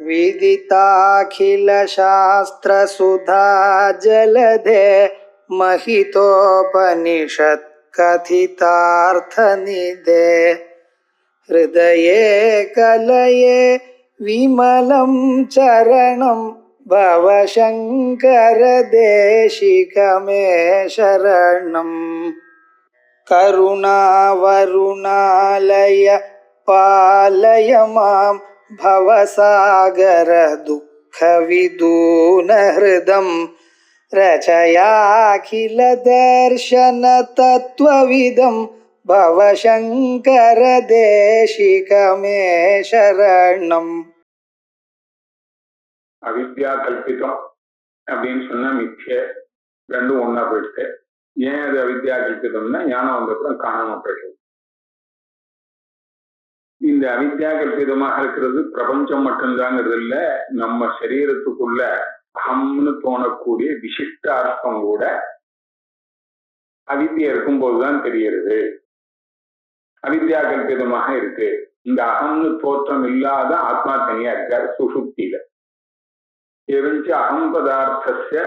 विदिताखिलशास्त्रसुधा जलधे महितोपनिषत् कथितार्थनिधे हृदये कलये विमलं चरणं भवशङ्कर देशिकमे शरणम् करुणावरुणालय पालय मां भवसागर दुःखविदूनहृदं रचयाखिल दर्शन तत्त्वविदं भवशङ्कर देशिकमे शरणम्. அவித்யா கல்பிதம் அப்படின்னு சொன்னா மித்ய ரெண்டும் ஒன்னா போயிடுச்சு. ஏன் அது அவித்யா கல்பிதம்னா ஞானம் வந்தப்புறம் காணாம போயிடுது. இந்த அவித்யா கல்பிதமாக இருக்கிறது பிரபஞ்சம் மட்டும்தாங்கிறது இல்ல, நம்ம சரீரத்துக்குள்ள அகம்னு தோணக்கூடிய விசிஷ்ட அர்த்தம் கூட அவித்யா இருக்கும்போதுதான் தெரிகிறது. அவித்யா கல்பிதமாக இருக்கு. இந்த அகம்னு தோற்றம் இல்லாத ஆத்மா தனியா இருக்காரு சுஷுப்தியில. அகம் பதார்த்தஸ்ய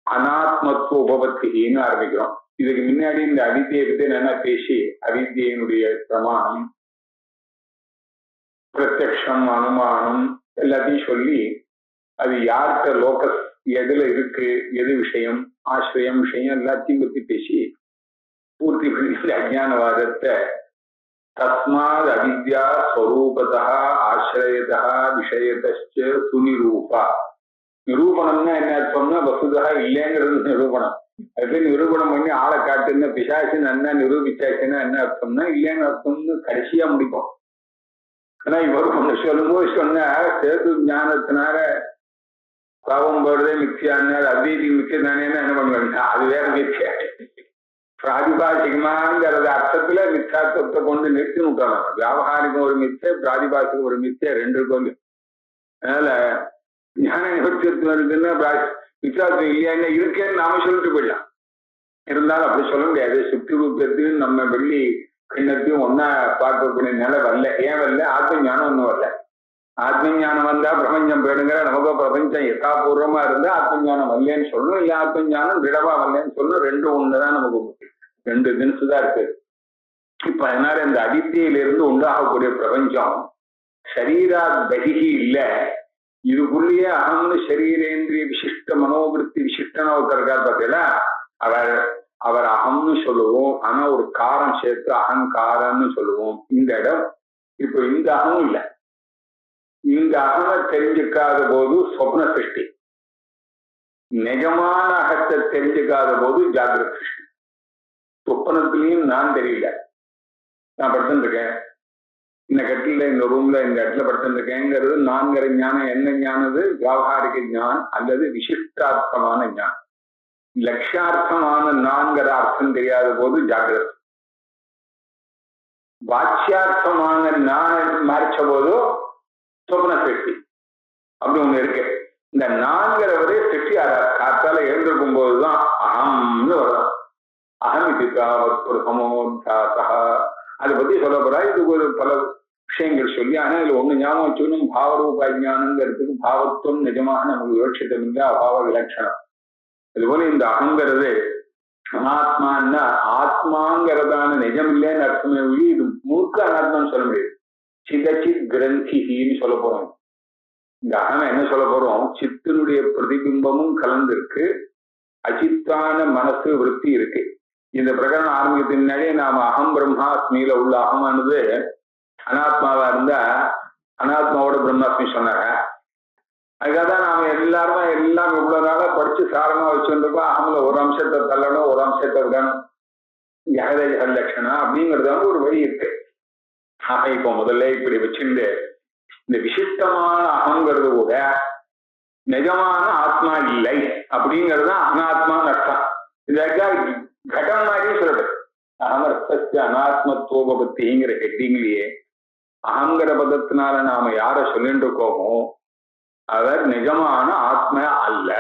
அனாத்மத்துவ உபபத்தின்னு ஆரம்பிக்கிறோம். இதுக்கு முன்னாடி இந்த அவித்தியை பத்தி என்னன்னா பேசி அவித்தியினுடைய பிரமாணம், பிரத்யக்ஷம், அனுமானம் எல்லாத்தையும் சொல்லி அது யார்கிட்ட லோகஸ் எதுல இருக்கு, எது விஷயம், ஆசிரியம், விஷயம் எல்லாத்தையும் பத்தி பேசி பூர்த்தி பண்ணி அஜ்ஞானவாதத்தை தஸ்மாத் அவித்யா ஸ்வரூபதா ஆசிரியதா விஷயதச்ச சுனிரூபா. நிரூபணம்னா என்ன அர்த்தம்னா வசுதா இல்லைங்கிறது நிரூபணம். அது நிரூபணம் பண்ணி ஆளை காட்டுன்னு பிசாசின்னு என்ன நிரூபிச்சாச்சுன்னா என்ன அர்த்தம்னா இல்லைன்னு அர்த்தம்னு கடைசியா முடிப்போம். ஆனா இவர் ஒண்ணு சொல்லும்போது சொன்ன சேது ஞானத்தினால பாவம் போடுறதே மித்தியான்னு அத்வைதி மித்தியம் தானேன்னு என்ன பண்ணுவாங்க, அது வேற மித்திய. பிராதிபாசிகமாங்கிறது அர்த்தத்துல மித்தியாத்துவத்தை கொண்டு நிறுத்தி விட்டாங்க. வியாபாரிகம் ஒரு மித்திய, பிராதிபாசிகம் ஒரு மித்திய, ரெண்டு கோல். அதனால ஞான நிவர்த்தியத்துவம் இருக்குன்னா வித்தியாசம் இல்லையா இருக்கேன்னு நாம சொல்லிட்டு போயிடலாம். இருந்தாலும் அப்படி சொல்ல முடியாது. சுத்தி ரூபத்தையும் நம்ம வெள்ளி கிண்ணத்தையும் ஒன்னா பார்க்கக்கூடிய நிலை வரல. ஏன் வரல? ஆத்ம ஞானம் ஒன்றும் வரல. ஆத்ம ஞானம் வந்தா பிரபஞ்சம் போயிடுங்கிற நமக்கு பிரபஞ்சம் யதாபூர்வமா இருந்தா ஆத்ம ஞானம் வரலன்னு சொல்லணும், இல்ல ஆத்ம ஞானம் திடமா வரலன்னு சொல்லணும். ரெண்டும் ஒண்ணுதான் நமக்கு, ரெண்டு தினசு தான் இருக்கு. இப்ப அதனால இந்த அவித்தியிலிருந்து உண்டாகக்கூடிய பிரபஞ்சம் சரீரா பகிஹி இல்ல, இதுக்குள்ளேயே அகம்னு சரீரேந்திரிய விசிஷ்ட மனோவிருத்தி விசிஷ்டன ஒருத்தருக்கார் பார்த்தீங்களா, அவர் அகம்னு சொல்லுவோம். ஆனா ஒரு காரம் சேர்த்து அகங்காரம்னு சொல்லுவோம். இந்த இடம் இப்ப இந்த அகம் இல்லை. இந்த அகமை தெரிஞ்சுக்காத போது சொப்ன சிருஷ்டி, நிஜமான அகத்தை தெரிஞ்சுக்காத போது ஜாகிரத சிருஷ்டி. சொப்பனத்திலையும் நான் தெரியல, நான் படுத்துட்டு இருக்கேன், இந்த கட்டில இந்த ரூம்ல இந்த இடத்துல படுத்துருக்கேங்கிறது நான்கிற ஞானம். என்ன ஞானது? வியாபாரிக ஞானம் அல்லது விசிஷ்டார்த்தமான ஞானம். லட்சியார்த்தமான நான்கிற அர்த்தம் தெரியாத போது ஜாகிரத. வாட்சியார்த்தமான நான் மறைச்ச போதோ சொப்ன சிருஷ்டி. அப்படி ஒண்ணு இருக்கு. இந்த நான்கிறவரே சிருஷ்டி காத்தால எழுந்திருக்கும் போதுதான் அகம்னு வரும். அகம் இதுக்காக அதை பத்தி சொல்ல போறா. இதுக்கு ஒரு பல விஷயங்கள் சொல்லி, ஆனா இதுல ஒண்ணு ஞாபகம் வச்சுக்கணும். பாவரூப ஞானங்கிறதுக்கு பாவத்துவம் நிஜமாக நமக்கு விவட்சித்தம் இல்லை, அபாவ விலட்சணம். அதுபோல இந்த அகங்கிறது அனாத்மான்னா ஆத்மாங்கிறதான நிஜம் இல்லைன்னு அர்த்தமே ஒழி இது முழுக்க அனாத்மான்னு சொல்ல முடியாது. சிதச்சித் கிரந்தின்னு சொல்ல போறோம். இந்த அகம் என்ன சொல்ல போறோம்? சித்தினுடைய பிரதிபிம்பமும் கலந்திருக்கு, அச்சித்தான மனசு விருத்தி இருக்கு. இந்த பிரகடனம் ஆரம்பிக்கிறதுக்கு முன்னாடியே நாம அகம் பிரம்மாஸ்மியில உள்ள அகமானது அனாத்மாவா இருந்தா அனாத்மாவோட பிரம்மாஸ்மி சொன்னாங்க. அதுக்காக தான் நாம எல்லாருமே எல்லாம் இவ்வளவு நாளா படிச்சு சாரமா வச்சுருக்கோம். அகம்ல ஒரு அம்சத்தை தள்ளணும், ஒரு அம்சத்தை விடணும், ஜெகதேஜ லட்சணம் அப்படிங்கிறதான ஒரு வழி இருக்கு. ஆக இப்போ முதல்ல இப்படி வச்சுட்டு இந்த விசிஷ்டமான அகங்கிறது கூட நிஜமான ஆத்மா இல்லை அப்படிங்கிறது அனாத்மான்னு அர்த்தம். இதுக்காக கடம் மாதிரியே சொல்றது. அகமர்த்த அனாத்மத்துவபத்திங்கிற ஹெட்டிங்லயே அகங்கிற பதத்தினால நாம யார சொல்லிட்டு இருக்கோமோ அவர் நிஜமான ஆத்மா அல்ல.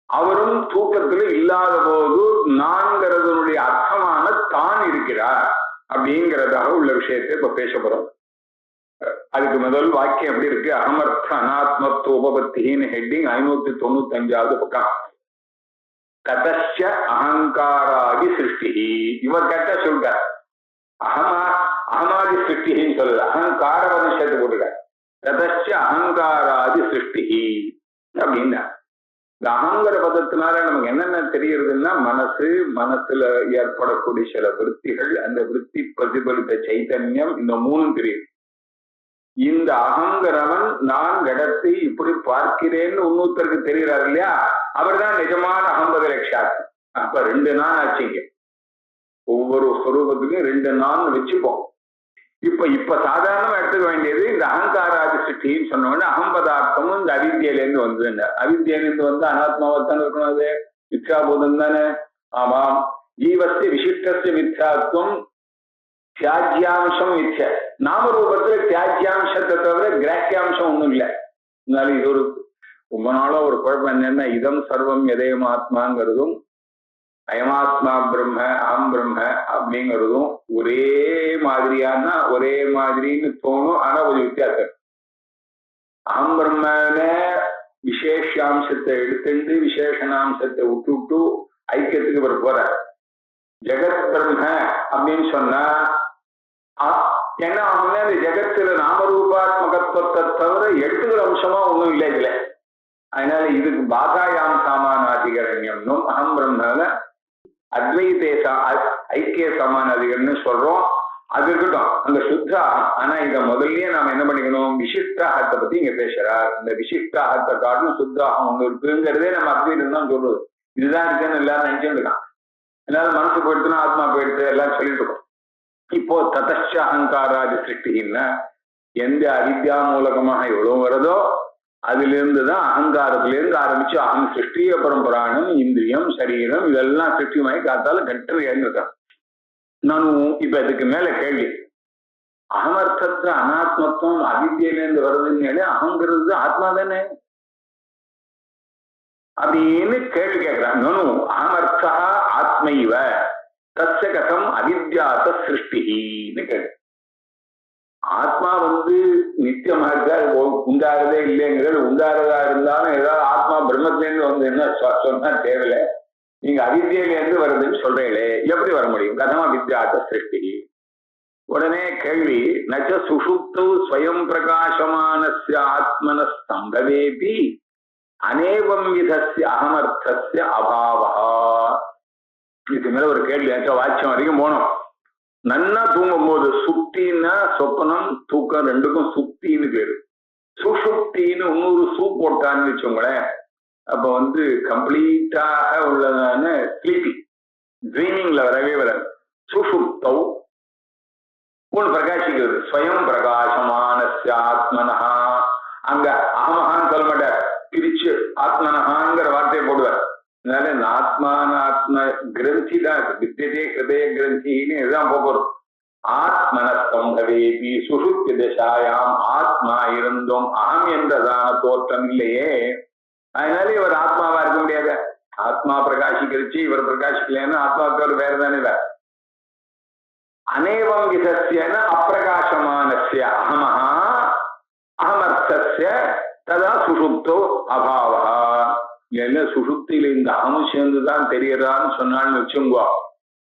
அவரும் தூக்கத்துல இல்லாத போது நான்கிறதனுடைய அர்த்தமான தான் இருக்கிறார் அப்படிங்கிறதாக உள்ள விஷயத்தை இப்ப பேச போறோம். அதுக்கு முதல் வாக்கியம் எப்படி இருக்கு? அகமர்த்த அனாத்மத்துவ உபபத்தின்னு ஹெட்டிங் 595வது பக்கம். ததச்ச அகங்காராதி சிருஷ்டி. இவர் கேட்டா சொல்றார் அகமாதி சிருஷ்டின்னு சொல்லல, அகங்கார வம்சத்தை போட்டுருக்கார். ததச்ச அகங்காராதி சிருஷ்டி அப்படின்னா இந்த அகங்கிற பதத்தினால நமக்கு என்னென்ன தெரியுறதுன்னா, மனசுல ஏற்படக்கூடிய சில விருத்திகள், அந்த விருத்தி பிரதிபலித்த சைத்தன்யம், இந்த மூணும் தெரியுது. இந்த அகங்கிறவன் நான் கடத்தை இப்படி பார்க்கிறேன்னு இன்னொருத்தருக்கு தெரிகிறார் இல்லையா, அவர் தான் நிஜமான அகம்பது லட்சார்த்தம். அப்ப 2 நான் ஆச்சுங்க. ஒவ்வொரு ஸ்வரூபத்துக்கும் 2 நான் வச்சுப்போம். இப்ப சாதாரணமா எடுத்துக்க வேண்டியது இந்த அகங்காராதி சிருஷ்டின்னு சொன்னோம்னா அகம்பதார்த்தமும் இந்த அவித்தியிலேருந்து வந்தது. அவித்தியிலேருந்து வந்து அனாத்மாவத்தான் இருக்கணும். அது மித்யாபூதம் தானே. ஆமாம். ஜீவஸ்ய விசிஷ்டஸ்ய மித்யாத்வம் தியாஜ்யாம்சம் மித்ய. நாமரூபத்துல தியாஜ்யாம்சத்தை தவிர கிராக்கியாம்சம் ஒண்ணும் இல்லை. அதனால இது ரொம்ப நாளா ஒரு குழப்பம் என்னன்னா, இதம் சர்வம் எதயம் ஆத்மாங்கிறதும் அயமாத்மா பிரம்ம அகம் பிரம்ம அப்படிங்கிறதும் ஒரே மாதிரியானா ஒரே மாதிரின்னு தோணும். ஆனா ஒரு வித்தியாசம். அகம் பிரம்மன விசேஷாம்சத்தை எடுத்துட்டு விசேஷணாம்சத்தை விட்டு ஐக்கியத்துக்கு இவர் போற. ஜெகத் பிரம்ம அப்படின்னு சொன்னா என்ன ஆகும்னா, இந்த ஜெகத்துல நாமரூபாத்மகத்துவத்தை தவிர எடுத்துக்கிற அம்சமா ஒண்ணும் இல்லை இதுல. அதனால இதுக்கு பாகாயாம் சாமானாதிகரண்யம்னும் அகம் பிரம்மல அத்வைதேச ஐக்கிய சமானாதிகரன்னு சொல்றோம். அது இருக்கட்டும், அந்த சுத்தா. ஆனா இத முதல்லயே நாம என்ன பண்ணிக்கணும், விசிஷ்டாகத்தை பத்தி இங்க பேசுறார். இந்த விசிஷ்டாகத்தை காரணம் சுத்தாகம் ஒண்ணு இருக்குங்கிறதே நம்ம அத்வைதம் தான் சொல்றது. இதுதான் இருக்குன்னு எல்லாரும் நினைச்சுட்டு இருக்கான். எல்லாரும் மனசு போயிடுச்சுன்னா ஆத்மா போயிடுச்சு எல்லாம் சொல்லிட்டு இருக்கோம். இப்போ ததச்ச அகங்காராதி சிருஷ்டின்னா எந்த அவித்யா மூலகமாக எவ்வளவு வருதோ அதுல இருந்துதான் அகங்காரத்திலிருந்து ஆரம்பிச்சு அகம் சிருஷ்டி, அப்புறம் பிராணம், இந்திரியம், சரீரம் இதெல்லாம் சிருஷ்டிமாயி காத்தால கட்டு எழுந்திருக்கான். நானும் இப்ப இதுக்கு மேல கேள்வி, அகமர்த்தத்துல அனாத்மத்துவம் அவித்தியிலேருந்து வருதுன்னு அகங்கிறது ஆத்மா தானே அப்படின்னு கேள்வி கேட்கிறான். நானும் அகமர்த்தா ஆத்மைவ தஸ்ய கதம் அவித்யாத சிருஷ்டின்னு கேள்வி. ஆத்மா வந்து நித்தியமாக உண்டாகிறதே இல்லைங்கிறது, உண்டாகிறதா இருந்தாலும் ஏதாவது ஆத்மா பிரம்மத்திலேருந்து வந்து என்ன சொன்னா தேவையில்லை. நீங்க அவித்தியிலேருந்து வருதுன்னு சொல்றீங்களே, எப்படி வர முடியும்? கதம் அவித்யாத சிருஷ்டி. உடனே கேள்வி, நச்ச சுஷுப்து ஸ்வயம் பிரகாசமானஸ்ய ஆத்மன சம்பவேபி அநேகம் விதஸ்ய அகமர்த்தஸ்ய அபாவா. இதுக்கு மேல ஒரு கேள்வி, வாட்சியம் வரைக்கும் போனோம். நன்னா தூங்கும் போது சுப்தின்னா சொப்பனம் தூக்கம் ரெண்டுக்கும் சுப்தின்னு பேரு. சுஷுப்தின்னு இன்னொரு சூப் போட்டான்னு வச்சோங்களேன், அப்ப வந்து கம்ப்ளீட்டாக உள்ளதான ஸ்லீப்பிங் ட்ரீமிங்ல வரவே வராது. சுஷுப்தௌ ஒன்று பிரகாசிக்கிறது. ஸ்வயம் பிரகாசமானஸ்ய ஆத்மனஹா. அங்க அகமகான்னு சொல்ல மாட்டார், பிரிச்சு ஆத்மனஹாங்கிற வார்த்தையை போடுவார். அதனால ஆத்மான கிரந்தி தான் இருக்கு. வித்தியதே ஹிருதய கிரந்தின்னு இதுதான் போகிறோம். ஆத்மனஸ்தம்பவேபி சுஷுப்தி தசாயாம் ஆத்மா இருந்தும் அகம் என்றதான தோற்றம் இல்லையே. அதனால இவர் ஆத்மாவா இருக்க முடியாது. ஆத்மா பிரகாசிக்கிறச்சு இவர் பிரகாசிக்கலன்னு ஆத்மாவுக்கு ஒரு வேற தானே வேற. அநேவம் விதஸ்யன அப்பிரகாசமானஸ்ய அகமஹா அகமர்த்தஸ்ய ததா சுஷுப்தோ அபாவா. என்ன சுஷுப்தியில இந்த அகமும் சேர்ந்துதான் தெரியறான்னு சொன்னான்னு வச்சுங்கோ.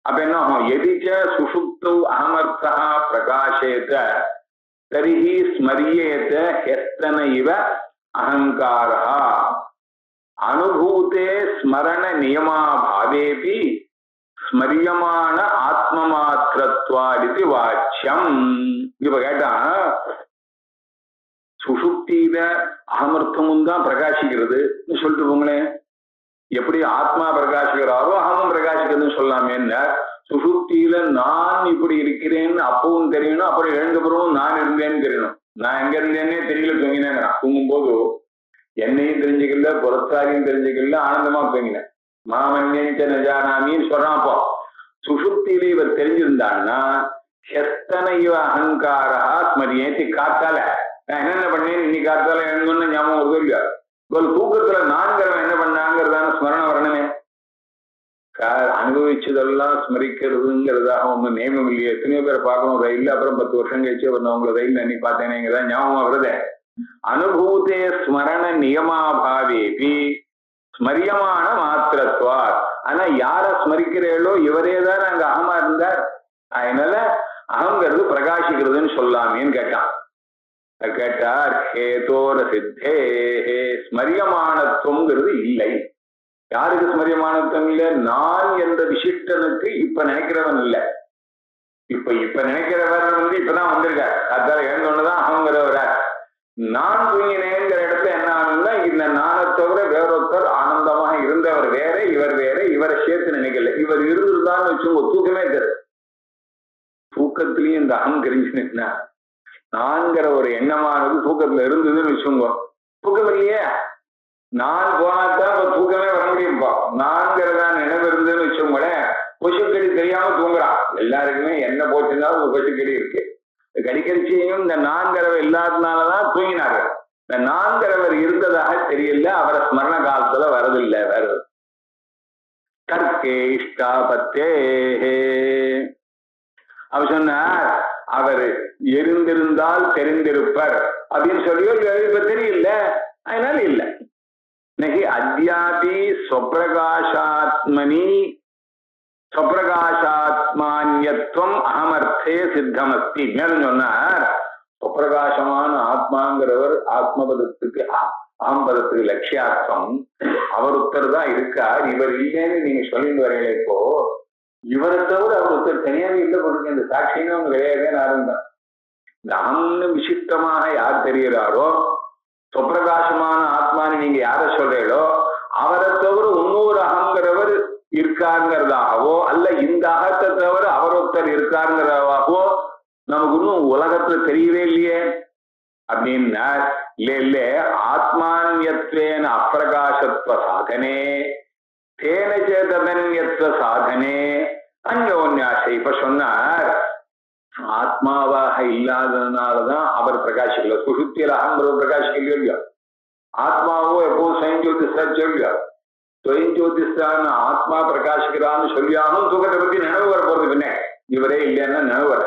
அப்ப என்ன ஆகும்? எதிச்ச சுஷுப்தோ அகமர்த்தா பிரகாசேத தரிஹி ஸ்மரியேத ஹெஸ்தன இவ அகங்காரஹ அனுபூதே ஸ்மரண நியமாபாவேபி ஸ்மரியமான ஆத்மமாத்திரத்வாதிதி வாச்சியம். இப்ப கேட்டா, சுஷுப்தியில அகமர்த்தமும் தான் பிரகாசிக்கிறது சொல்லிட்டு போங்களேன். எப்படி ஆத்மா பிரகாசிக்கிறாரோ அகமும் பிரகாசிக்கிறதுன்னு சொல்லாமேன்னு, சுஷுப்தியில நான் இப்படி இருக்கிறேன்னு அப்பவும் தெரியணும், அப்புறம் எழுந்தப்புறமும் நான் இருந்தேன்னு தெரியணும். நான் எங்க இருந்தேன்னே தெரியல தூங்கினேங்கிறான். தூங்கும் போது என்னையும் தெரிஞ்சுக்கல, புறத்தாரையும் தெரிஞ்சுக்கல, ஆனந்தமா தூங்கினேன். மாமன்யஞ்ச நஜானாமின்னு சொல்றான். அப்போ சுஷுப்தியில இவர் தெரிஞ்சிருந்தான்னா ஹெஸ்தன இவ அகங்காரா ஸ்மரியேத்தி. காத்தால நான் என்னென்ன பண்ணேன் இன்னைக்கு காத்தால எழுந்தோன்னு ஞாபகம் வருது இல்லையா? ஒரு தூக்கத்துல நான்கிறவன் என்ன பண்ணாங்கிறதான ஸ்மரணம் வரணுமே. அனுபவிச்சதெல்லாம் ஸ்மரிக்கிறதுங்கிறதாக ஒண்ணு நியமம் இல்லையே. எத்தனையோ பேரை பார்க்கணும் ரயில்ல, அப்புறம் 10 வருஷம் கழிச்சு நான் உங்களை ரயில் அன்னி பார்த்தேனேங்கிறதா ஞாபகம் வருது. அனுபூதே ஸ்மரண நியமாபாவேபி ஸ்மரியமான மாத்திரத்வார். ஆனா யார ஸ்மரிக்கிறீர்களோ இவரேதான் அங்க அகமா இருந்தார். அதனால அகங்கிறது பிரகாசிக்கிறதுன்னு சொல்லாமேன்னு கேட்டான். கேட்டார் ஹேதோர சித்தே ஸ்மரியமானத்துவங்கிறது இல்லை. யாருக்கு ஸ்மரியமானத்துவம் இல்லை? நான் என்ற விசிஷ்டனுக்கு இப்ப நினைக்கிறவன் இல்லை. இப்ப நினைக்கிறவர் இப்பதான் வந்திருக்கார். அதால எழுந்தோன்னுதான் அகங்கிறவர. நான் தூங்கினேங்கிற இடத்துல என்ன ஆகுதுன்னா, இந்த நானை தவிர வேறொருத்தர் ஆனந்தமாக இருந்தவர் வேற, இவர் வேற, இவரை சேர்த்து நினைக்கல. இவர் இருந்திருந்தான்னு வச்சுங்க தூக்கமே தெரியும். தூக்கத்திலையும் இந்த அகம் தெரிஞ்சுன்னா நான்கிற ஒரு எண்ணமானது தூக்கத்துல இருந்ததுன்னு வச்சுங்க. தூக்கம் இல்லையே, நான் போனாதான் இப்ப தூக்கமே வர முடியும்பா. நான்கிறதா நினைவு இருந்ததுன்னு வச்சுங்களேன், கொசுக்கடி தெரியாம தூங்குறான். எல்லாருக்குமே என்ன போச்சுன்னா ஒரு கொசுக்கடி இருக்கு. கடிக்கடிச்சியும் இந்த நான்கிறவர் இல்லாததுனாலதான் தூங்கினாரு. இந்த நான்கிறவர் இருந்ததாக தெரியல, அவரை ஸ்மரண காலத்துல வரதில்லை. வருது கற்கே இஷ்டாபத்தே. அவர் சொன்னார், அவர் இருந்திருந்தால் தெரிந்திருப்பர் அப்படின்னு சொல்லியோ இப்ப தெரியல, அதனால இல்ல. நகி அத்யாபி ஸ்வப்பிரகாசாத்மனி ஸ்வப்பிரகாசாத்மான்யத்துவம் அகமர்த்தே சித்தமஸ்தி. மேலும் சொன்னார், ஸ்வப்பிரகாசமான ஆத்மாங்கிறவர் ஆத்மபதத்துக்கு அகம்பதத்துக்கு லட்சியார்த்தம். அவர் ஒருத்தர் தான் இருக்கார், இவர் இல்லைன்னு நீங்க சொல்லிட்டு வரீங்களே. இப்போ இவரை தவிர அவர் ஒருத்தர் தனியாவே இல்லை போட்டுருக்க. இந்த சாட்சின்னு அவங்க கிடையவே ஆரம்பிதான். இந்த அகம்னு விசிஷ்டமாக யார் தெரிகிறாரோ, சுப்பிரகாசமான ஆத்மான்னு நீங்க யார சொல்றீங்களோ, அவரை தவிர இன்னொரு அகங்கிறவர் இருக்காருங்கிறதாகவோ, அல்ல இந்த அகத்தை தவிர அவர் ஒருத்தர் இருக்காருங்கிறதாகவோ நமக்கு இன்னும் உலகத்துல தெரியவே இல்லையே அப்படின்னா, இல்ல ஆத்மான்யத்வேன அப்பிரகாசத்துவ சாதனே தேன சேதன்யத்துவ சாதனே அந்யோன்யாசை. இப்ப சொன்னார், ஆத்மாவாக இல்லாததுனாலதான் அவர் பிரகாசிக்கல. சுஷுப்தியில அகங்கிறவர் பிரகாசிக்கலையோ இல்லையோ. ஆத்மாவோ எப்பவும் ஸ்வயம் ஜோதிஷா சொல்லியோ. ஸ்வயம் ஜோதிஷான ஆத்மா பிரகாசிக்கிறான்னு சொல்லியாலும் தூக்கத்தை பத்தி நினைவு வர போறது பின்ன. இவரே இல்லைன்னா நினைவு வர.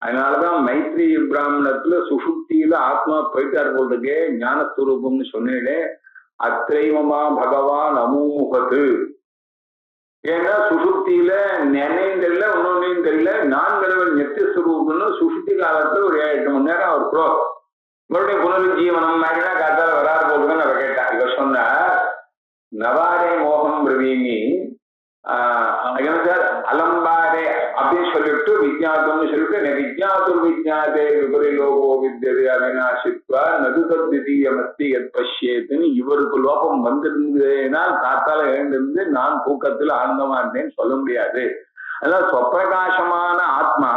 அதனாலதான் மைத்ரி பிராமணத்துல சுஷுப்தியில ஆத்மா போயிட்டார் போறதுக்கே ஞானஸ்வரூபம்னு சொன்னேனே, அத்ரைவமா பகவான் அமூமுகத்து. ஏன்னா சுஷுப்தியில நினையும் தெரியல, இன்னொன்னையும் தெரியல. நான்கிறவர் நித்தியஸ்வரூபம்னு சுஷுப்தி காலத்துல ஒரு 7-8 மணி நேரம் அவர் ப்ரோ மறுபடியும் புனருஜீவனம் மாதிரினா காத்தால வராது போகுதுன்னு அவர் கேட்டா. இவர் சொன்னார், நவாரே மோகம் பிரவீனி சார் அலம்பாரே அப்படின்னு சொல்லிட்டு விஜாத்தம்னு சொல்லிட்டு விஜாத்துர் விஜாதே விபரிலோகோ வித்யதே அவிநாசித்வா நதுதத்விதீயமஸ்தி யத் பஷ்யேத்துன்னு இவருக்கு லோகம் வந்திருந்தேன்னா காத்தால எழுந்திருந்து நான் தூக்கத்துல ஆனந்தமா இருந்தேன்னு சொல்ல முடியாது. அதனால சொப்பிரகாசமான ஆத்மா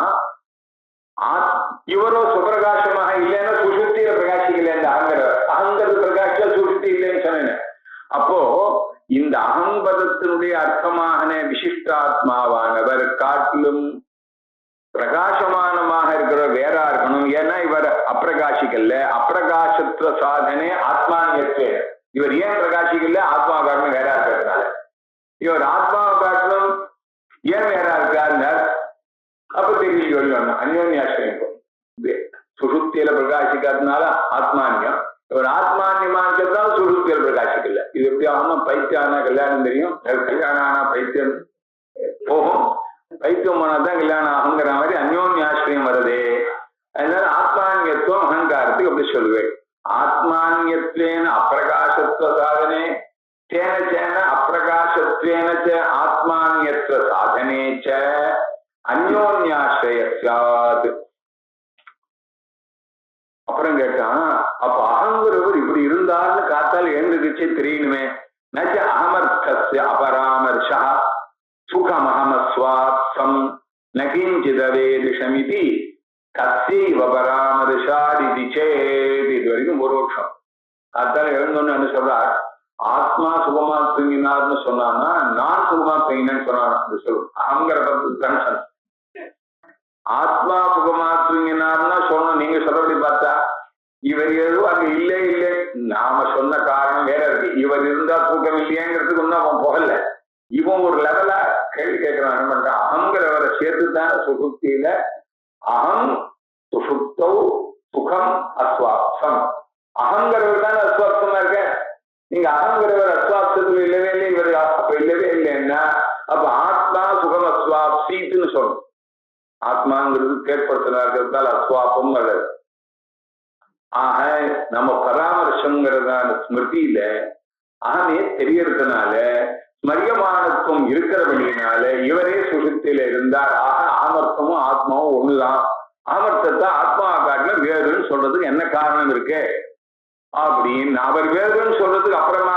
இவரோ சுப்பிரகாசமாக இல்லைன்னா சுசுப்தியில பிரகாசிக்கல. இந்த அகங்கிறது பிரகாசிச்சா சுசுப்தி இல்லைன்னு சொன்னேன். அப்போ இந்த அகம்பதத்தினுடைய அர்த்தமான விசிஷ்டாத்மாவானவர் காட்டிலும் பிரகாசமானமாக இருக்கிற வேறா இருக்கணும். ஏன்னா இவர் அப்பிரகாசிக்கல்ல. அப்பிரகாசத்துவ சாதனை ஆத்மான்யத்துவே. இவர் ஏன் பிரகாசிக்கல? ஆத்மா காட்டணும் வேறா இருக்கிறதுனால. இவர் ஆத்மாவை காட்டணும் ஏன் வேறா இருக்காருன்னா அப்ப தெரிஞ்சு சொல்லணும் அந்யோன்யாசிரியம். சுசுப்தியில பிரகாசிக்கிறதுனால ஆத்மான்யம், ஒரு ஆத்மான்யமானதான் சுசுப்தியில பிரகாசிக்கல. இது எப்படி ஆகணும்? பைத்தியம் ஆனா கல்யாணம் தெரியும், கல்யாணம் ஆனா பைத்தியம் போகும், பைத்தியம் ஆனாதான் கல்யாணம் ஆகுங்கிற மாதிரி அந்யோன்யாசிரியம் வருதே. அதனால ஆத்மான்யத்துவம் அகங்காரத்துக்கு அப்படி சொல்லுவேன். ஆத்மான்யத்வேன அப்பிரகாசத்துவ சாதனே தேன சேன அப்பிரகாசத்வேன ஆத்மான்யத்துவ சாதனே ச அந்யோன்யாசிரயாத். அப்புறம் கேட்டான், அப்ப அகங்கிறவர் இப்படி இருந்தார்னு காத்தால் எழுந்துக்கிச்சே தெரியணுமே. நச்ச அகமர்த்தஸ்ய அபராமர்ஷா சுகமஹமஸ்வாத்சம் நகிஞ்சிதவேதிஷமிதி தஸ்யைவ பராமர்ஷாதிதி சேத். இது வரைக்கும் ஒரு வருஷம் காத்தால எழுந்தோன்னு சொல்றார். ஆத்மா சுகமா தூங்கினார்னு சொன்னான்னா நான் சுகமா தூங்கினேன்னு சொன்னான். அகங்கிற கன்சன். ஆத்மா சுகமா தூங்கினார்னா சொல்லணும். நீங்க சொல்றபடி பார்த்தா இவர் எதுவும் அங்க இல்லை இல்லை, நாம சொன்ன காரணம் வேற இருக்கு. இவர் இருந்தா தூக்கம் இல்லையேங்கிறதுக்கு ஒன்னும் அவன் போகல. இவன் ஒரு லெவலா கேள்வி கேட்கிறவன் என்ன பண்றான், அகங்கிறவரை சேர்த்துத்தான சுசுப்தியில அகம் சுசுப்தௌ சுகம் அஸ்வாப்சம், அகங்கிறவர் தானே அஸ்வாப்சமா இருக்க. நீங்க அகங்கிறவர் அஸ்வாப்சத்துல இல்லவே இல்லை, இவர் அப்ப இல்லவே இல்லைன்னா அப்ப ஆத்மா சுகம் அஸ்வாப்சின்னு சொல்லணும். ஆத்மாங்கிறது கேட்படுத்தலா இருக்கிறதால அஸ்வாபம் அல்லது. ஆக நம்ம பராமர்சங்கிறதான ஸ்மிருதியில அகமே தெரியறதுனால ஸ்மரியமானத்துவம் இருக்கிறபடினால இவரே சுசுப்தியில இருந்தார். ஆக அகமர்த்தமும் ஆத்மாவும் ஒண்ணுதான். அகமர்த்தத்தை ஆத்மா காட்டில வேறுன்னு சொல்றதுக்கு என்ன காரணம் இருக்கு அப்படின்னு அவர் வேறுன்னு சொல்றதுக்கு அப்புறமா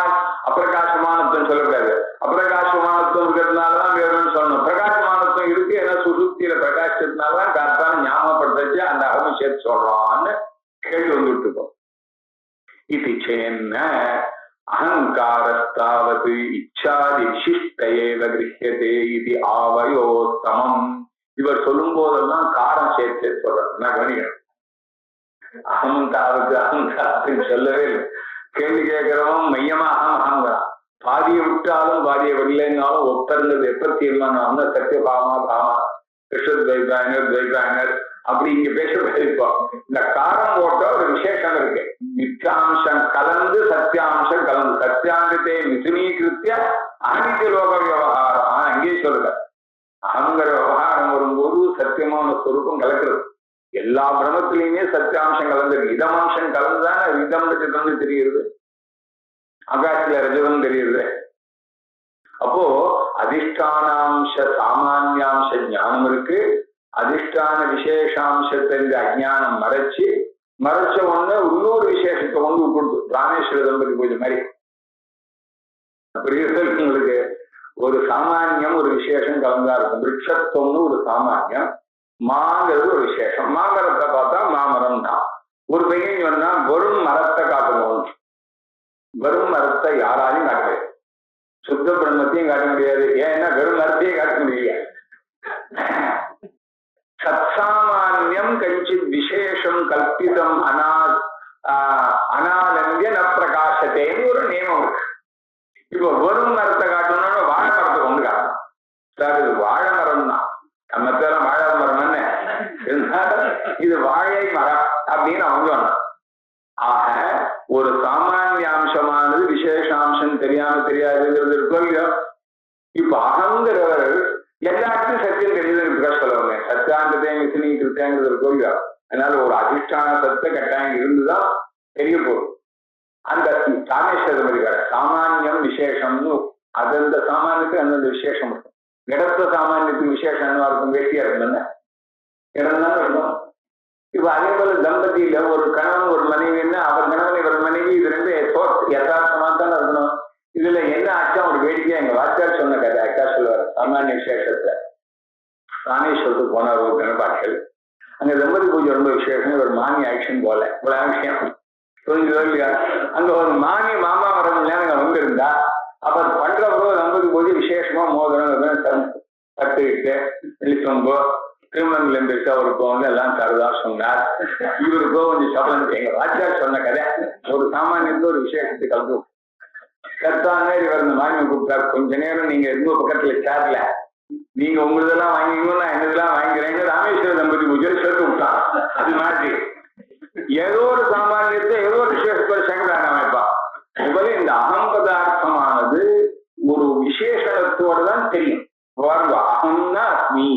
அப்பிரகாசமானத்துவம் சொல்லக்கூடாது. அப்பிரகாசமானத்துவம் இருக்கிறதுனாலதான் வேறுன்னு சொல்லணும். பிரகாசமானத்துவம் இருக்கு, ஏன்னா சுசுப்தியில பிரகாசத்தினாலதான் கரெக்டான ஞாபகப்படுத்தி அந்த அகமும் சேர்த்து சொல்றான்னு கேள்வி வந்துட்டு இருக்கோம். இது சேன்ன அகங்காரஸ்தாவது இச்சாதி விசிஷ்டேவ கிரஹ்யதே இது ஆவயோ சமம். இவர் சொல்லும் போதெல்லாம் காரம் சேர்த்து சொல்றாரு. நான் கவனிக்கிறேன், அகங்காரத்து அகங்காரத்துன்னு சொல்லவே இல்லை. கேள்வி கேட்கிறவன் மையமா அகங்கிறான். பாதியை விட்டாலும் பாதியை விடலைன்னாலும் ஒப்பருங்கிறது எப்ப தீர்மானம், சத்தியபாமா பாமா கிருஷ்ணத்வைபாயனர் துவைபாயனர் அப்படி இங்க பேசப்பட்டிருப்போம். இந்த காரம் போட்ட ஒரு விசேஷம் இருக்கு. மித்யாம்சம் கலந்து சத்தியாம்சம் கலந்து சத்தியாங்கத்தை மிதுனீகிருத்திய அனித்திய லோக விவகாரம் அங்கேயே சொல்லுங்க. அகங்கிற விவகாரம் வரும்போது சத்தியமான ஸ்வரூபம் கலக்கிறது. எல்லா பிரமத்திலையுமே சத்தியாம்சம் கலந்துருக்கு. இதமாம்சம் கலந்துதானே இதம் ரஜதம்னு தெரியுது, ஆகாசில ரஜதம் தெரியுது. அப்போ அதிஷ்டானாம்ச சாமானியாம்ச ஞானம் இருக்கு, அதிஷ்டான விசேஷாம்சத்தின் அஜானம் மறைச்ச ஒண்ணு இன்னொரு விசேஷத்தை கொண்டு கொடுத்து ராமேஸ்வர தம்பதி பூஜை மாதிரி உங்களுக்கு ஒரு சாமானியம் ஒரு விசேஷம் கலந்தா இருக்கும். விருட்சத்துவம்னு ஒரு சாமானியம், மாங்கிறது ஒரு விசேஷம். மாமரத்தை பார்த்தா மாமரம் தான். ஒரு பையன் வந்தா வெறும் மரத்தை காட்டணும். வெறும் மரத்தை யாராலையும் காட்ட முடியாது, சுத்த பிரம்மத்தையும் காட்ட முடியாது. ஏன்னா வெறும் மரத்தையும் காட்ட முடியாது. சத்சாமான்யம் கஞ்சித் விசேஷம் கல்பிதம் அனாலந்திய ந பிரகாசத்தேன்னு ஒரு நியமம் இருக்கு. இப்போ வெறும் மரத்தை காட்டணும்னா வாழை மரத்தை கொண்டு காட்டணும். சார் இது வாழை மரம் தான், நம்ம பேரெல்லாம் வாழை மரம் தானே, இது வாழை மரம் அப்படின்னு அவங்க சொன்னான். ஆக ஒரு சாமானியாம்சமானது விசேஷாம்சம் தெரியாதுங்கிறது இருக்கோ இல்லையோ. இப்ப அகங்கிறவர் எல்லாத்துக்கும் சத்தியம் தெரியுதுன்னு சொல்லுவாங்க. சத்தியாங்கத்தை மிசினி கிருத்தியாங்கிறது இருக்கோ இல்லையோ. அதனால ஒரு அதிஷ்டான சத்த கட்டாயம் இருந்துதான் தெரிய போகும். அந்த ராமேஸ்வரம் இருக்கிற சாமானியம் விசேஷம்னு அந்தந்த சாமானியத்துக்கு அந்தந்த விசேஷம் இருக்கும். இடத்த சாமானியத்துக்கு விசேஷம் என்னவா இருக்கும், வேட்டியா இருக்குன்னு இடம் தானே இருக்கும். இப்ப அதே போல தம்பதியில ஒரு கணவன் ஒரு மனைவின்னா அவர் கணவன் இவர் மனைவி இது ரெண்டு யதார்த்தமா தானே இருக்கணும். இதுல என்ன ஆச்சா ஒரு வேடிக்கையா எங்க வாத்தியார் சொன்ன கதை அக்கா சொல்லுவார். சாமானிய விசேஷத்துல ராமேஸ்வரத்துக்கு போனார் ஒரு கணபாட்கள். அங்க தம்பதி பூஜை ரொம்ப விசேஷம். ஒரு மாமி ஆக்ஷன் போல இவ்வளவு விஷயம் புரிஞ்சுதோ இல்லையா. அங்க ஒரு மாமி மாமா வரணும்ல அங்க வந்திருந்தா அப்ப பண்றவரோ தம்பதி பூஜை விசேஷமா மோதிரம் கட்டுக்கிட்டு வெளிச்சொம்போ திருமணத்துல இருந்துச்சு அவருக்கு வந்து எல்லாம் தருதா சொன்னார். இவருக்கோ கொஞ்சம் சபலம். எங்க வாத்தியார் சொன்ன கதை ஒரு சாமானியத்துல ஒரு விசேஷத்துக்கு கலந்து கத்தாங்க. இவர் இந்த மானியம் கூப்பிட்டார். கொஞ்ச நேரம் நீங்க இருந்த பக்கத்துல சேர்ல நீங்க உங்களதெல்லாம் வாங்கிக்கணும், நான் என்னதெல்லாம் வாங்கிக்கிறேன்னு ராமேஸ்வர தம்பதி பூஜை சேர்த்து விட்டான். அது மாதிரி ஏதோ ஒரு சாமானியத்தை ஏதோ ஒரு விசேஷத்தோட சேர்க்கிறாங்க அமைப்பா. அதுபோல இந்த அகம் பதார்த்தமானது ஒரு விசேஷத்தோட தான் தெரியும். அகம்னா அஸ்மி,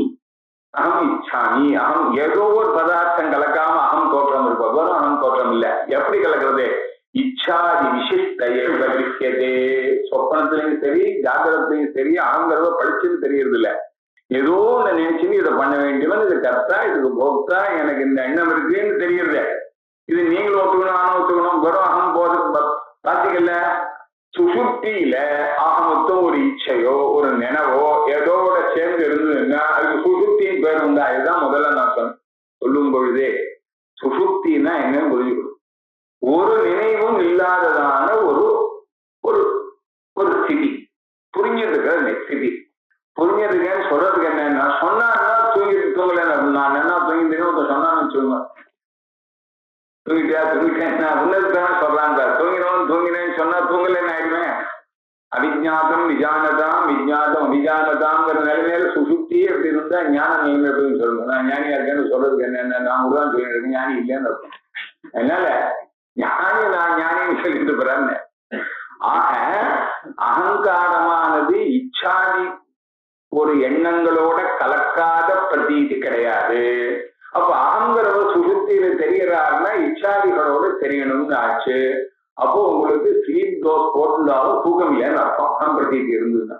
அகம் இச்சாமி, அகம் ஏதோ ஒரு பதார்த்தம் கலக்காம அகம் தோற்றம் இருக்கும். வெறும் அகம் தோற்றம் இல்ல. எப்படி கலக்கிறது, இச்சாதி விசிஷ்டே. சொப்பனத்திலையும் சரி ஜாகிரத்திலையும் சரி அகங்கிறத படிச்சுன்னு தெரியறது இல்ல. ஏதோ ஒண்ணு நினைச்சுன்னு இதை பண்ண வேண்டியவன், இது கர்த்தா, இதுக்கு போக்தா, எனக்கு இந்த எண்ணம் இருக்குன்னு தெரியறது. இது நீங்களும் ஒத்துக்கணும் நானும் ஒத்துக்கணும். வெறும் அகம் போது பாத்தீங்கல்ல. சுசுப்தியில ஆகமொத்தம் ஒரு இச்சையோ ஒரு நினைவோ ஏதோட சேர்ந்து இருந்ததுன்னா அதுக்கு சுசுப்தியின் பேர் உண்டா. இதுதான் முதல்ல நான் சொல்லும் பொழுதே சுசுப்தின்னா என்னன்னு புரிஞ்சுக்கணும். ஒரு நினைவும் இல்லாததான ஒரு ஒரு ஒரு ஸ்திதி புரிஞ்சுட்டு ஸ்திதி. புரிஞ்சதுக்கேன்னு சொல்றதுக்கு என்னன்னா சொன்னான்னா தூங்கலன்னு நான் என்ன தூங்கிட்டு சொன்னான்னு வச்சுக்கோங்க. தூங்கிட்டேன் உன்னதுக்கான சொல்றாங்க. தூங்கினவன் தூங்கினேன்னு சொன்னா தூங்கலன்னு ஆயிடுவேன். அவிஜாதம் விஜானதாம் விஜாதம் அவிஜானதாங்கிற நிலைமையில சுசுப்தியே எப்படி இருந்தா ஞான நிலைமை எப்படின்னு சொல்லணும். நான் ஞானியா இருக்கேன்னு சொல்றதுக்கு என்ன, நான் கூட தான் சொல்லிட்டு ஞானி இல்லைன்னு இருக்கும். அதனால ஞானி நான் ஞானின்னு சொல்லிட்டு போறேன்னு. ஆக அகங்காரமானது இச்சாதி ஒரு எண்ணங்களோட கலக்காத பிரதீதி கிடையாது. அப்ப அகங்கிறவர் சுசுப்தியில தெரியறாருன்னா இச்சாதிகளோட தெரியணும்னு ஆச்சு. அப்போ உங்களுக்கு ஸ்லீப் டோஸ் போட்டுருந்தாலும் தூக்கம் இல்லைன்னு அர்த்தம். அகம் பிரதீதி இருந்ததுன்னா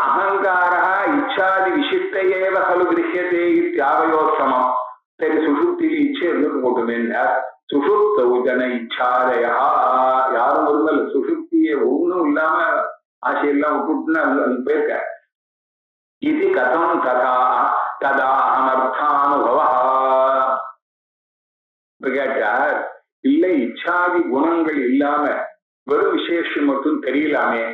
அகங்காரா இச்சாதி விசிஷ்டையேவ கலு கிரஹியதே இத்தியாவயோசமம். சரி, சுசுப்தியில் இச்சை இருந்துட்டு போட்டுமேன்னா சுசுப்தௌஜன இச்சாதயா யாரும் ஒருமல்ல. சுசுப்தியை ஒண்ணும் இல்லாம ஆசையெல்லாம் விட்டுட்டுன்னு போயிருக்க. இது கதம் ததா ததா அனர்த்தானுபவா கேட்டார். இல்லை, இச்சாதி குணங்கள் இல்லாம வெறும் விசேஷம் மட்டும் தெரியலாமே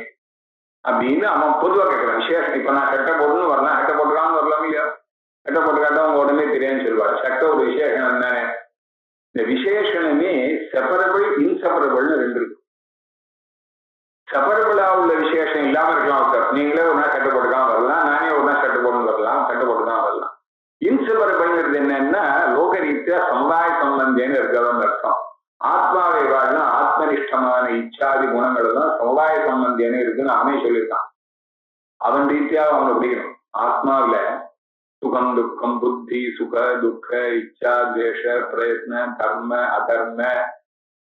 அப்படின்னு அவன் பொதுவா கேட்கிறான். விசேஷம் இப்ப நான் சட்டை போட்டுன்னு வரலாம், சட்டை போட்டுக்கான்னு வரலாம் இல்லையா? சட்டை போட்டு காட்ட அவங்க உடனே தெரியாதுன்னு சொல்லுவார். சட்டை ஒரு விசேஷம் தானே. இந்த விசேஷனமே செப்பரபிள் இன்செப்பரபிள்னு ரெண்டு இருக்கு. செப்பரபிளா உள்ள விசேஷம் இல்லாம இருக்கலாம். நீங்களே ஒரு நாள் சட்டை போட்டுக்காம வரலாம், நானே ஒரு நாள் சட்டை போட்டு வரலாம், சட்டை போட்டுதான் வரலாம். இன்செப்பரபிள்ங்கிறது என்னன்னா லோக ரீதியா சமுதாய சம்பந்தின்னு இருக்கிறவங்க அர்த்தம். ஆத்மாவை வாழ்னா ஆத்மனிஷ்டமான இச்சாதி குணங்கள் தான் சமுதாய சம்பந்தின்னு இருக்குன்னு அவனே சொல்லியிருக்கான். அவன் ரீதியா அவனை பிடிக்கணும். ஆத்மாவில சுகம் துக்கம் புத்தி சுக துக்க இச்சா தேஷ பிரயத்ன தர்ம அதர்ம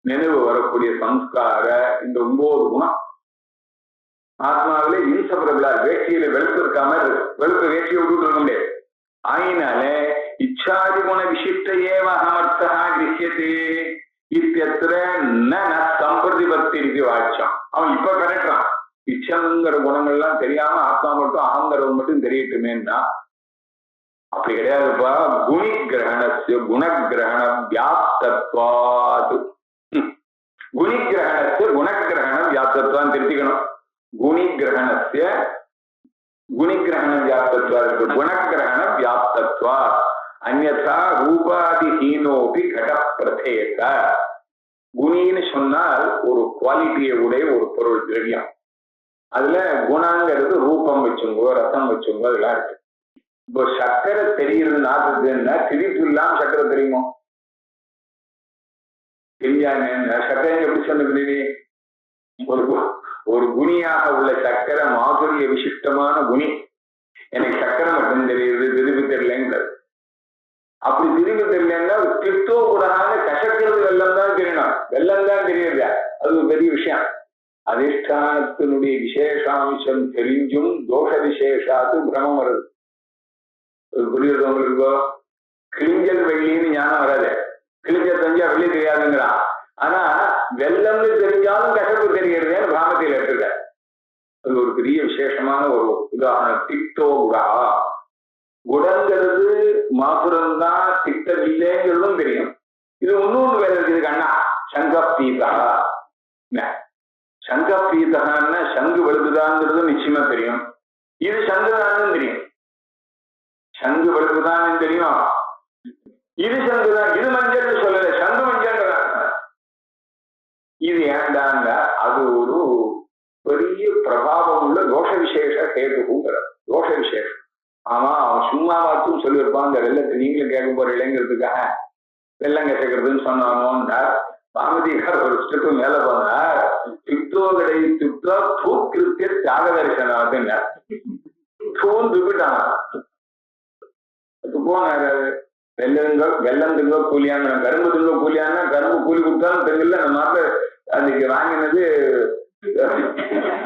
நினைவு வரக்கூடிய சம்ஸ்கார இந்த 9 குணம் ஆத்மாவில இன்செப்பரபிளா வேட்சியில வெளுப்பு இருக்காம வெளுப்பு வேட்சியை விட்டுட்டு இருக்க முடியாது. ஆயினாலே இச்சாதி குண விசிஷ்டையேவ அகமர்த்தா கிரஹியதே இத்தியத்திர ந சம்பிரதிபத்தி வாட்சம். அவன் இப்ப கரெக்டான். இச்சங்கிற குணங்கள்லாம் தெரியாம ஆத்மா மட்டும் அகங்கிறது மட்டும் தெரியட்டுமேன்னா அப்படி கிடையாதுப்பா. குணிகிரகணஸ்ய குணகிரகண வியாப்தத்வாது. குணிகிரகணஸ்ய குணகிரகண வியாப்தத்வான்னு திருத்திக்கணும். குணிகிரகணஸ்ய குணிகிரகண வியாப்தத்வாது குணகிரகண வியாப்தத்வா அந்யதா ரூபாதிஹீனோபி கட பிரதேக. குணின்னு சொன்னால் ஒரு குவாலிட்டியை உடைய ஒரு பொருள் திரவியம். அதுல குணங்கிறது ரூபம் வச்சுங்கோ ரசம் வச்சுங்கோ அதெல்லாம் இருக்கு. இப்போ சர்க்கரை தெரியுது நாட்டுக்குன்னா திரிப்பு இல்லாம சர்க்கரை தெரியுமோ? தெரியாம சர்க்கரை எப்படி சொன்னது? ஒரு குணியாக உள்ள சர்க்கரை மாதுரிய விசிஷ்டமான குணி. எனக்கு சர்க்கரை மட்டும் தெரியுது, திருப்பி தெரியலங்கிறது. அப்படி திருப்பி தெரியலன்னா திட்டோ கூடாத கசக்கிறது வெள்ளம் தான் தெரியணும். வெள்ளம் தான் தெரியுது, அது ஒரு பெரிய விஷயம். அதிஷ்டானத்தினுடைய விசேஷாம்சம் தெரிஞ்சும் தோஷ விசேஷாத்து பிரமம் வருது. புரியுது உங்களுக்கு? கிழிஞ்சல் வெள்ளின்னு ஞானம் வராது. கிழிஞ்சல் தெரிஞ்சா வெள்ளி தெரியாதுங்கிறான். ஆனா வெள்ளம்னு தெரிஞ்சாலும் கசப்பு தெரிகிறதேன்னு பிராமத்தில எடுத்துக்க. அது ஒரு பெரிய விசேஷமான ஒரு உதாரணம். திக்தோ குடா. குடங்கிறது மாசுரம்தான், திட்டம் இல்லைங்கிறதும் தெரியும். இது இன்னொன்று வேலை இருக்குது கண்ணா. சங்கப்பீதா. சங்கப்பீதகான்னா சங்கு வெளுக்குதாங்கிறது நிச்சயமா தெரியும். இது சங்குதான்னு தெரியும். சங்கு வெளுக்குதான்னு தெரியும். இது சங்குதான். இது மஞ்சள் சொல்லல, சங்கு மஞ்சள். இது ஏண்டாங்க அது ஒரு பெரிய பிரபாவம் உள்ள தோஷ விசேஷ கேட்டுக்குங்கிற தோஷ விசேஷம். ஆமா, அவன் சும்மா மட்டும் சொல்லியிருப்பான். இந்த வெள்ளத்தை நீங்களும் கேட்க போற இளைஞர்களுக்காக வெள்ளம் கசக்கிறதுன்னு சொன்னானோன்னா பாமதிகார் ஒரு ஸ்டெப்பு மேல போனார். திக்தோகடை திக்தோ தூக்கிருத்திய தியாக தரிசனாதுங்க தூண் துப்பிட்டாங்க. போனாரு. வெள்ளம் திங்க கூலியான்னு, கரும்பு திங்க கூலியான்னா கரும்பு கூலி கொடுத்தாலும் தெரியல. நம்ம நாட்டில் அன்னைக்கு வாங்கினது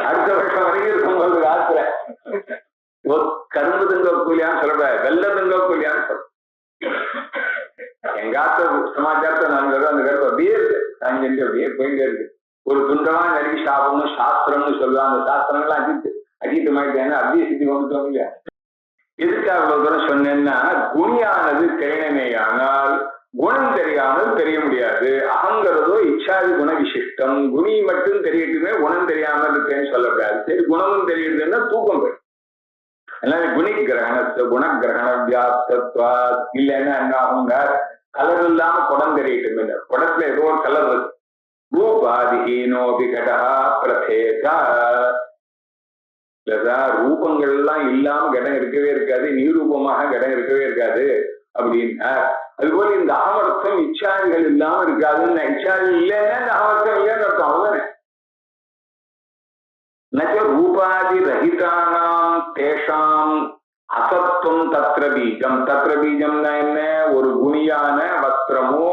அடுத்த வருஷம் வரைக்கும் இருக்கும் போது காத்துல. கரும்பு திங்க கூலியான்னு சொல்லக்கூடாது, வெள்ளம் திங்க கூலியான்னு சொல்ல. எங்காத்த சமாச்சாரத்தை நான் அந்த கருத்து அப்படியே இருக்கு. அங்கே அப்படியே போயிட்டே இருக்கு. ஒரு துண்டமா நெருங்கி சாப்பிடணும் சாஸ்திரம்னு சொல்லுவாங்க. அந்த சாஸ்திரங்கள்லாம் அஜித்தமாயிட்டேன்னா அப்படியே சித்தி வந்துட்டோம் இல்லையா? எதுக்கு அவ்வளவு தூரம் சொன்னேன்னா, குணியானது தெரியணமேயானால் குணம் தெரியாமல் தெரிய முடியாது. அகங்கிறதோ இச்சாதி குண விசிஷ்டம். குணி மட்டும் தெரியட்டுமே, குணம் தெரியாமல் இருக்கேன்னு சொல்லக்கூடாது. சரி, குணமும் தெரியுதுன்னா தூக்கம் போயிடும். அதனால குணி கிரகணத்தை குணகிரகண வியாப்தத்வா. இல்லைன்னா என்ன ஆகுங்க, கலர் இல்லாம குடம் தெரியட்டுமே. குடத்துல ஏதோ ஒரு கலர் இருக்கு, ரூபாதிஹீனோபி கடஹ பிரதேதா. ரூபங்கள்லாம் இல்லாம கடம் இருக்கவே இருக்காது, நீரூபமாக கடம் இருக்கவே இருக்காது அப்படின்னா, அதுபோல இந்த அகமர்த்தம் இச்சாதிகள் இல்லாம இருக்காதுன்னு. இச்சாதி இல்லைன்னா இந்த அகமர்த்தம் இல்லைன்னு அர்த்தம். அவ்வளவுதானே. நச்ச ரூபாதி ரஹிதானாம் தேஷாம் அசத்துவம் தத்ர பீஜம். தத்ர பீஜம்னா என்ன? ஒரு குணியான வஸ்திரமோ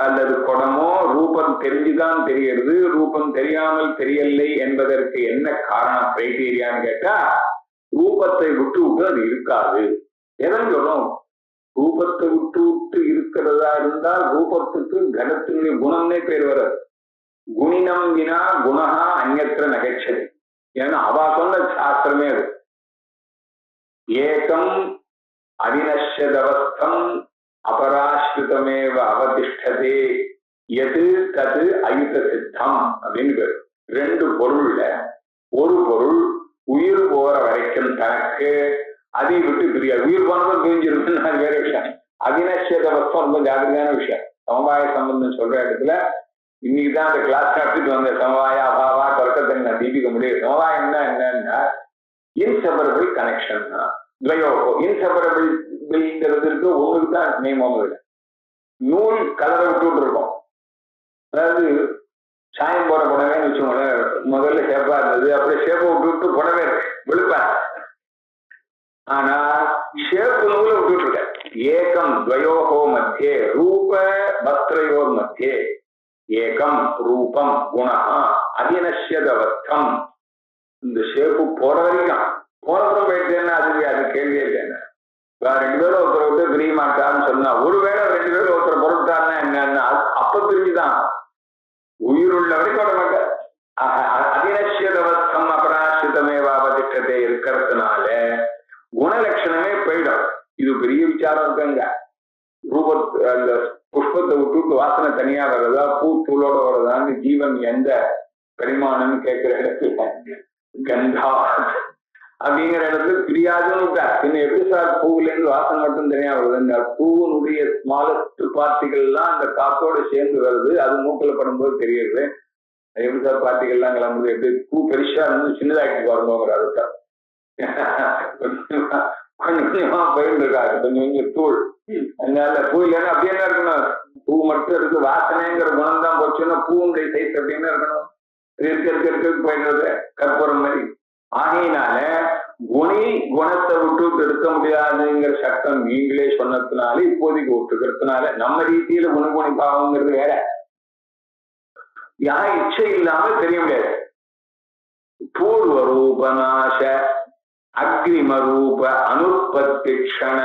அல்லது குடமோ ரூபம் தெரிஞ்சுதான் தெரிகிறது, ரூபம் தெரியாமல் தெரியலை என்பதற்கு என்ன காரணம், கிரைட்டீரியான்னு கேட்டா, ரூபத்தை விட்டு விட்டு அது இருக்காது. எதன் சொல்றோம்? ரூபத்தை விட்டு விட்டு இருக்கிறதா இருந்தால் ரூபத்துக்கு கடத்தினுடைய குணம்னே பேர் வராது. குணினம் வினா குணஹா அந்நத்திர நகைச்சது. ஏன்னா அவா சொன்ன சாஸ்திரமே அது. ஏகம் அவினஷ்யதவஸ்தம் அபராஷ்டிதமேவ அவதிஷ்டதே எது தது அயுத சித்தம் அப்படின்னு பேரு. ரெண்டு பொருள்ல ஒரு பொருள் உயிர் போற வரைக்கும் தனக்கு அதை விட்டு பிரியாது. உயிர் போனதும் பிரிஞ்சிருக்குன்னு அது வேற விஷயம். அவினஷ்யதவஸ்தம் ரொம்ப ஜாகிரதையான விஷயம். சமவாய சம்பந்தம் சொல்ற இடத்துல இன்னைக்குதான் அந்த கிளாஸ் நடத்திட்டு வந்த சமவாய அபாவா தொடக்கத்தை நான் தீபிக்க முடியும். சமவாயம்னா என்னன்னா இன்செபரபிள் கனெக்ஷன் தான். இன்செபரபிள்ங்கிறதுக்கு ஒண்ணுக்கு தான் நியமம் இல்லை. நூல் கலரை விட்டு இருக்கோம். அதாவது சாயம் போற புடவைன்னு வச்சுக்கோங்க, முதல்ல சேப்பா இருந்தது, அப்படியே சேப்பை விட்டு புடவை வெளுப்பா. ஆனா ஷேப்பு நூலை விட்டுட்டு இருக்க. ஏகம் துவயோகோ மத்தியே ரூப வஸ்திரயோர் மத்தியே ஏகம் ரூபம் குணஹா அதிநஷ்யதவஸ்தம். இந்த ஷேப்பு போற வரைக்கும் போனப்புறம் போயிட்டேன்னா அது கேள்வியே இல்லைங்க. ரெண்டு பேரும் ஒருத்தர் விட்டு பிரிய மாட்டான்னு சொன்னா, ஒருவேளை ரெண்டு பேரும் ஒருத்தர் பொருட்டாருன்னா என்னன்னா அப்ப பிரிஞ்சுதான். உயிருள்ள வரைக்கும் விட மாட்டார். அதிநஷ்யதவஸ்தம் அபராஷ்டிதமேவாவதிஷ்டத்தை இருக்கிறதுனால குணலட்சணமே போயிடும். இது பெரிய விசாரம் இருக்குங்க. ரூப அந்த புஷ்பத்தை விட்டு வாசனை தனியா வர்றதா, பூ தூளோட வர்றதான்னு ஜீவன் எந்த பரிமாணம்னு கேட்கிற இடத்துல கந்தா அப்படிங்கிற இடத்துல பிரியாதுன்னு இன்னும் எப்படி சார் பூவுல இருந்து வாசனை மட்டும் தனியா வருது? இந்த பூவினுடைய ஸ்மாலஸ்ட் பார்ட்டிகள் எல்லாம் அந்த காத்தோட சேர்ந்து வருது, அது மூக்கில் படும்போது தெரியுது. எப்படி சார் பார்ட்டிகள்லாம் கிளம்புது? எப்படி பூ பெருசா இருந்து சின்னதாக்கிட்டு வரணுங்கிற அதுதான் கொஞ்சம் கொஞ்சமா போயிட்டு இருக்காரு, கொஞ்சம் கொஞ்சம் தூள். அதனால பூ இல்லைன்னா அப்படி என்ன இருக்கணும்? பூ மட்டும் இருக்கு, வாசனைங்கிற குணம் தான் போச்சுன்னா பூவுடைய சைஸ் அப்படின்னு இருக்கணும். இருக்க போயிடுறது கற்பூரம் மாதிரி. ஆகையினால குணத்தை விட்டு எடுக்க முடியாதுங்கிற சட்டம் நீங்களே சொன்னதுனால இப்போதைக்கு விட்டுக்கிறதுனால நம்ம ரீதியில குணகுணி பாவங்கிறது வேற. யா இச்சை இல்லாம தெரிய முடியாது. பூர்வ ரூபநாச அக்ரிம ரூப அனுற்பத்தி க்ஷண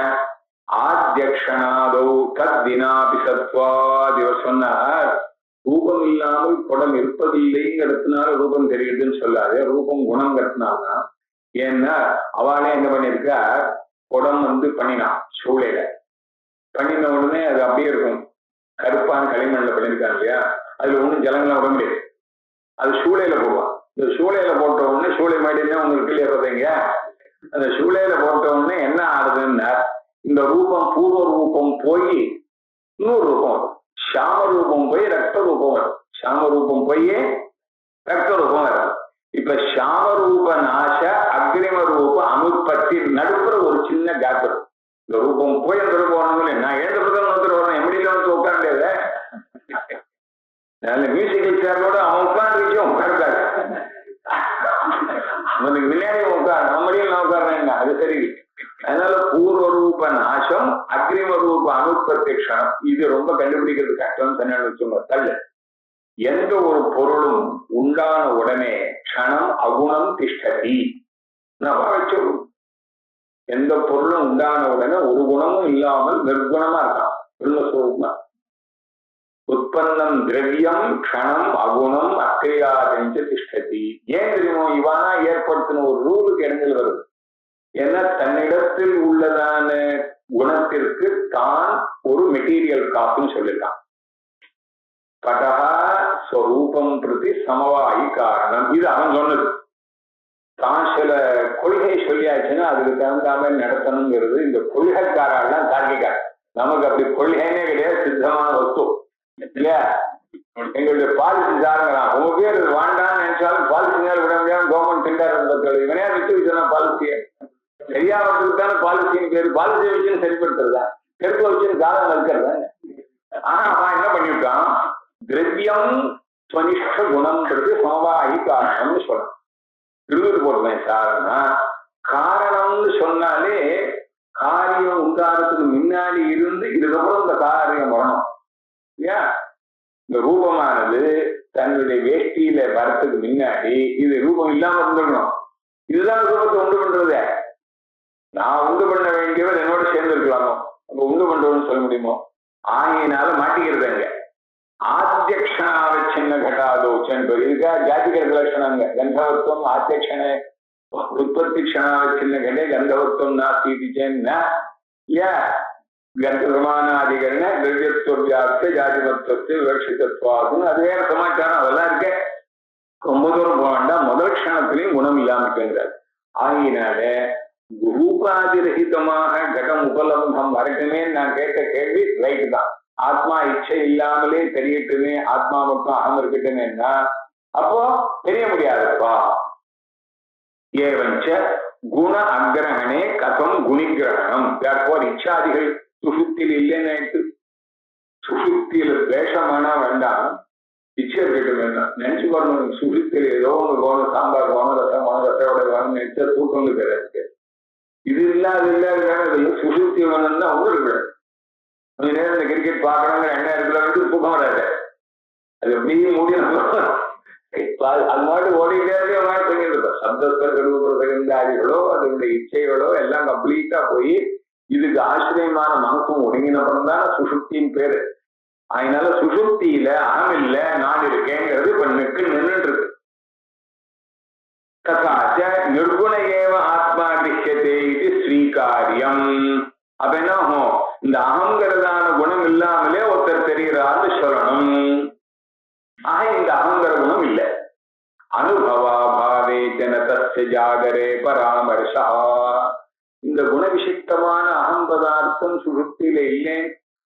ஆத்யக்ஷணாதோ தத்வினாபி சத்வாத். இவர் சொன்னார், ரூபம் இல்லாமல் குடம் இருப்பதில்லைங்கிறதுனால ரூபம் தெரியுதுன்னு சொல்லாது, ரூபம் குணங்கிறதுனால்தான். ஏன்னா அவளே என்ன பண்ணிருக்கா, குடம் பண்ணினான் சூளையில. பண்ணின உடனே அது அப்படியே இருக்கும், கருப்பான களிமண்ல பண்ணிருக்காங்க இல்லையா, அதுல ஒண்ணும் ஜலங்கள்லாம் விட முடியாது. அது சூளையில போடுவான். இந்த சூளையில போட்ட உடனே, சூளை மாடினா உங்களுக்கு இல்லையா பார்த்தீங்க, அந்த சூளையில போட்ட உடனே என்ன ஆகுதுன்னா, இந்த ரூபம் பூர்வ ரூபம் போய் இன்னொரு ரூபம் வரும். சாம ரூபம் போய் ரத்த ரூபம் வரும். சாம ரூபம் போய் ரத்த ரூபம் வரும். இப்ப சாம ரூப நாச அக்ரிம ரூப அனுற்பத்தி நடுப்புற ஒரு சின்ன கேப் இருக்கும். இந்த ரூபம் போய் அந்த ரூபம் வரணும். நான் எழுந்த பிரதம் வரணும், எம்டியில உட்கார முடியாது. மியூசிக்கல் சேரோட அவன் உட்காந்துருக்கோம், உட்காருக்காரு. அவனுக்கு முன்னாடி உட்கார், நம்மளையும் நான் உட்கார்றேன், அது சரி. அதனால பூர்வ ரூப நாசம் அக்ரிம ரூப அனுற்பத்தி க்ஷணம், இது ரொம்ப கண்டுபிடிக்கிறது கஷ்டம். தன்னால வச்சுங்க தள்ளு. எந்த ஒரு பொருளும் உண்டான உடனே க்ஷணம் அகுணம் திஷ்டதி வச்சு. எந்த பொருளும் உண்டான உடனே ஒரு குணமும் இல்லாமல் நிர்குணமா இருக்கான், பிரம்மஸ்வரூபமா. உற்பத்தம் திரவியம் க்ஷணம் அகுணம் அக்கிரியாதஞ்ச திஷ்டதி. ஏன் தெரியுமோ, இவானா ஏற்படுத்தின ஒரு ரூலுக்கு இடங்கள் வருது. ஏன்னா தன்னிடத்தில் உள்ளதான குணத்திற்கு தான் ஒரு மெட்டீரியல் காப்புன்னு சொல்லிட்டான். படகா ஸ்வரூபம் பிரதி சமவாயி காரணம், இது அவன் சொன்னது. தான் சில கொள்கை சொல்லியாச்சுன்னா அதுக்கு தகுந்த மாதிரி நடத்தணுங்கிறது இந்த கொள்கைக்காரெல்லாம் தார்க்கிக்கார். நமக்கு அப்படி கொள்கைனே கிடையாது, சித்தமான வஸ்து இல்லையா. எங்களுடைய பாலிசி சாருங்கிறான். உங்க பேர் வேண்டான்னு நினைச்சாலும் பாலிசி மேல விட முடியாம கவர்மெண்ட் திண்டாடுறது. இவனே விட்டு வச்சுனா பாலிசியை சரியா வந்ததுக்கு தானே பாலிசின்னு பேரு. பாலிசியை வச்சுன்னு சரிப்படுத்துறதா, கெடுக்க வச்சுன்னு காலம் இருக்கிறதா. ஆனா அவன் என்ன பண்ணிவிட்டான், திரவியம் ஸ்வனிஷ்ட குணம்ன்றது சமவாயி காரணம்னு சொல்லணும். திருவிழு போடுறேன் சார்னா காரணம்னு சொன்னாலே காரியம் உண்டாகிறதுக்கு முன்னாடி இருந்து இதுக்கப்புறம் இந்த காரியம் வரணும். ஏன் இந்த ரூபமானது தன்னுடைய வேஷ்டியில வரத்துக்கு முன்னாடி இது ரூபம் இல்லாம இருந்துடணும். இதுதான் ரூபத்தை உண்டு பண்றதே. நான் உண்டு பண்ண வேண்டியவர் என்னோட சேர்ந்து இருக்கலாமோ, அப்ப உண்டு பண்றவன்னு சொல்ல முடியுமோ? ஆகியனால மாட்டிக்கிறது. அங்க ஆத்தியக்ஷணாவச்சின்ன கட்டாதோச்சன் இருக்கா ஜாதிகர லட்சணங்க. கந்தவத்துவம் ஆத்தியக்ஷண உற்பத்தி க்ஷணாவச்சின்ன கடை கந்தவத்துவம் நாஸ்திச்சேன்னா ஏன் கந்தமானாதிகரண திரவியத்துவ ஜாதிமத்துவத்து விவட்சிதத்துவாதுன்னு அது வேற சமாச்சாரம். அதெல்லாம் இருக்க ரொம்ப தூரம் போக வேண்டாம். முதல் க்ஷணத்திலையும் குணம் இல்லாமக்கிறார். ஆகினால ரூபாதிரகிதமாக கடம் உபலம்பம் வரட்டுமே நான் கேட்ட கேள்வி ரைட்டு தான். ஆத்மா இச்சை இல்லாமலே தெரியட்டுமே, ஆத்மா மட்டும் அகம் இருக்கட்டுமேன்னா அப்போ தெரிய முடியாதுப்பா. ஏவஞ்ச குண அக்கிரகணே கதம் குணிகிரகணம். இச்சாதிகள் சுசுப்தியில் இல்லைன்னு சுசுப்தியில வேஷமானா வேண்டாம், இச்சை இருக்கட்டும் வேண்டாம். நினைச்சு பாருங்க, சுசுப்தியில் ஏதோ ஒன்று போகணும், சாம்பார் போகணும், ரசம் போகணும், ரசோட வேணும் நினைச்சா தூக்கம் கிடையாது. இது இல்லாத சுசுப்தி வேணும்னா ஒன்றும் இருக்கக்கூடாது. கொஞ்ச நேரம் இந்த கிரிக்கெட் பார்க்கணுங்கிற எண்ணம் இருக்கிற தூக்கம் வராது. அது எப்படியே முடியும் அது மாதிரி ஓடிட்டே தூங்கிட்டு சப்தஸ்பர்தாதிகளோ அதனுடைய இச்சைகளோ எல்லாம் கம்ப்ளீட்டா போய் இதுக்கு ஆச்சரியமான மனசும் ஒடுங்கினப்புறம் தான் சுசுப்தியின் பேரு. அதனால சுசுப்தியில அகம் இல்ல நான் இருக்கேங்கிறது இப்ப நின்று இருக்கு. ததாச்ச நிர்குண ஏவ ஆத்மா கிருஷ்யதே இது ஸ்வீகாரியம். அப்ப என்ன ஆகும், இந்த அகங்கிறதான குணம் இல்லாமலே ஒருத்தர் தெரிகிறான்னு சொல்லணும். ஆக இந்த அகங்கிற குணம் இல்லை. அனுபவா பாவே ஜனதஸ்ய ஜாகரே பராமர்ஷா. இந்த குணவிசிஷ்டமான அகம் பதார்த்தம் சுசுப்தியில இல்லை,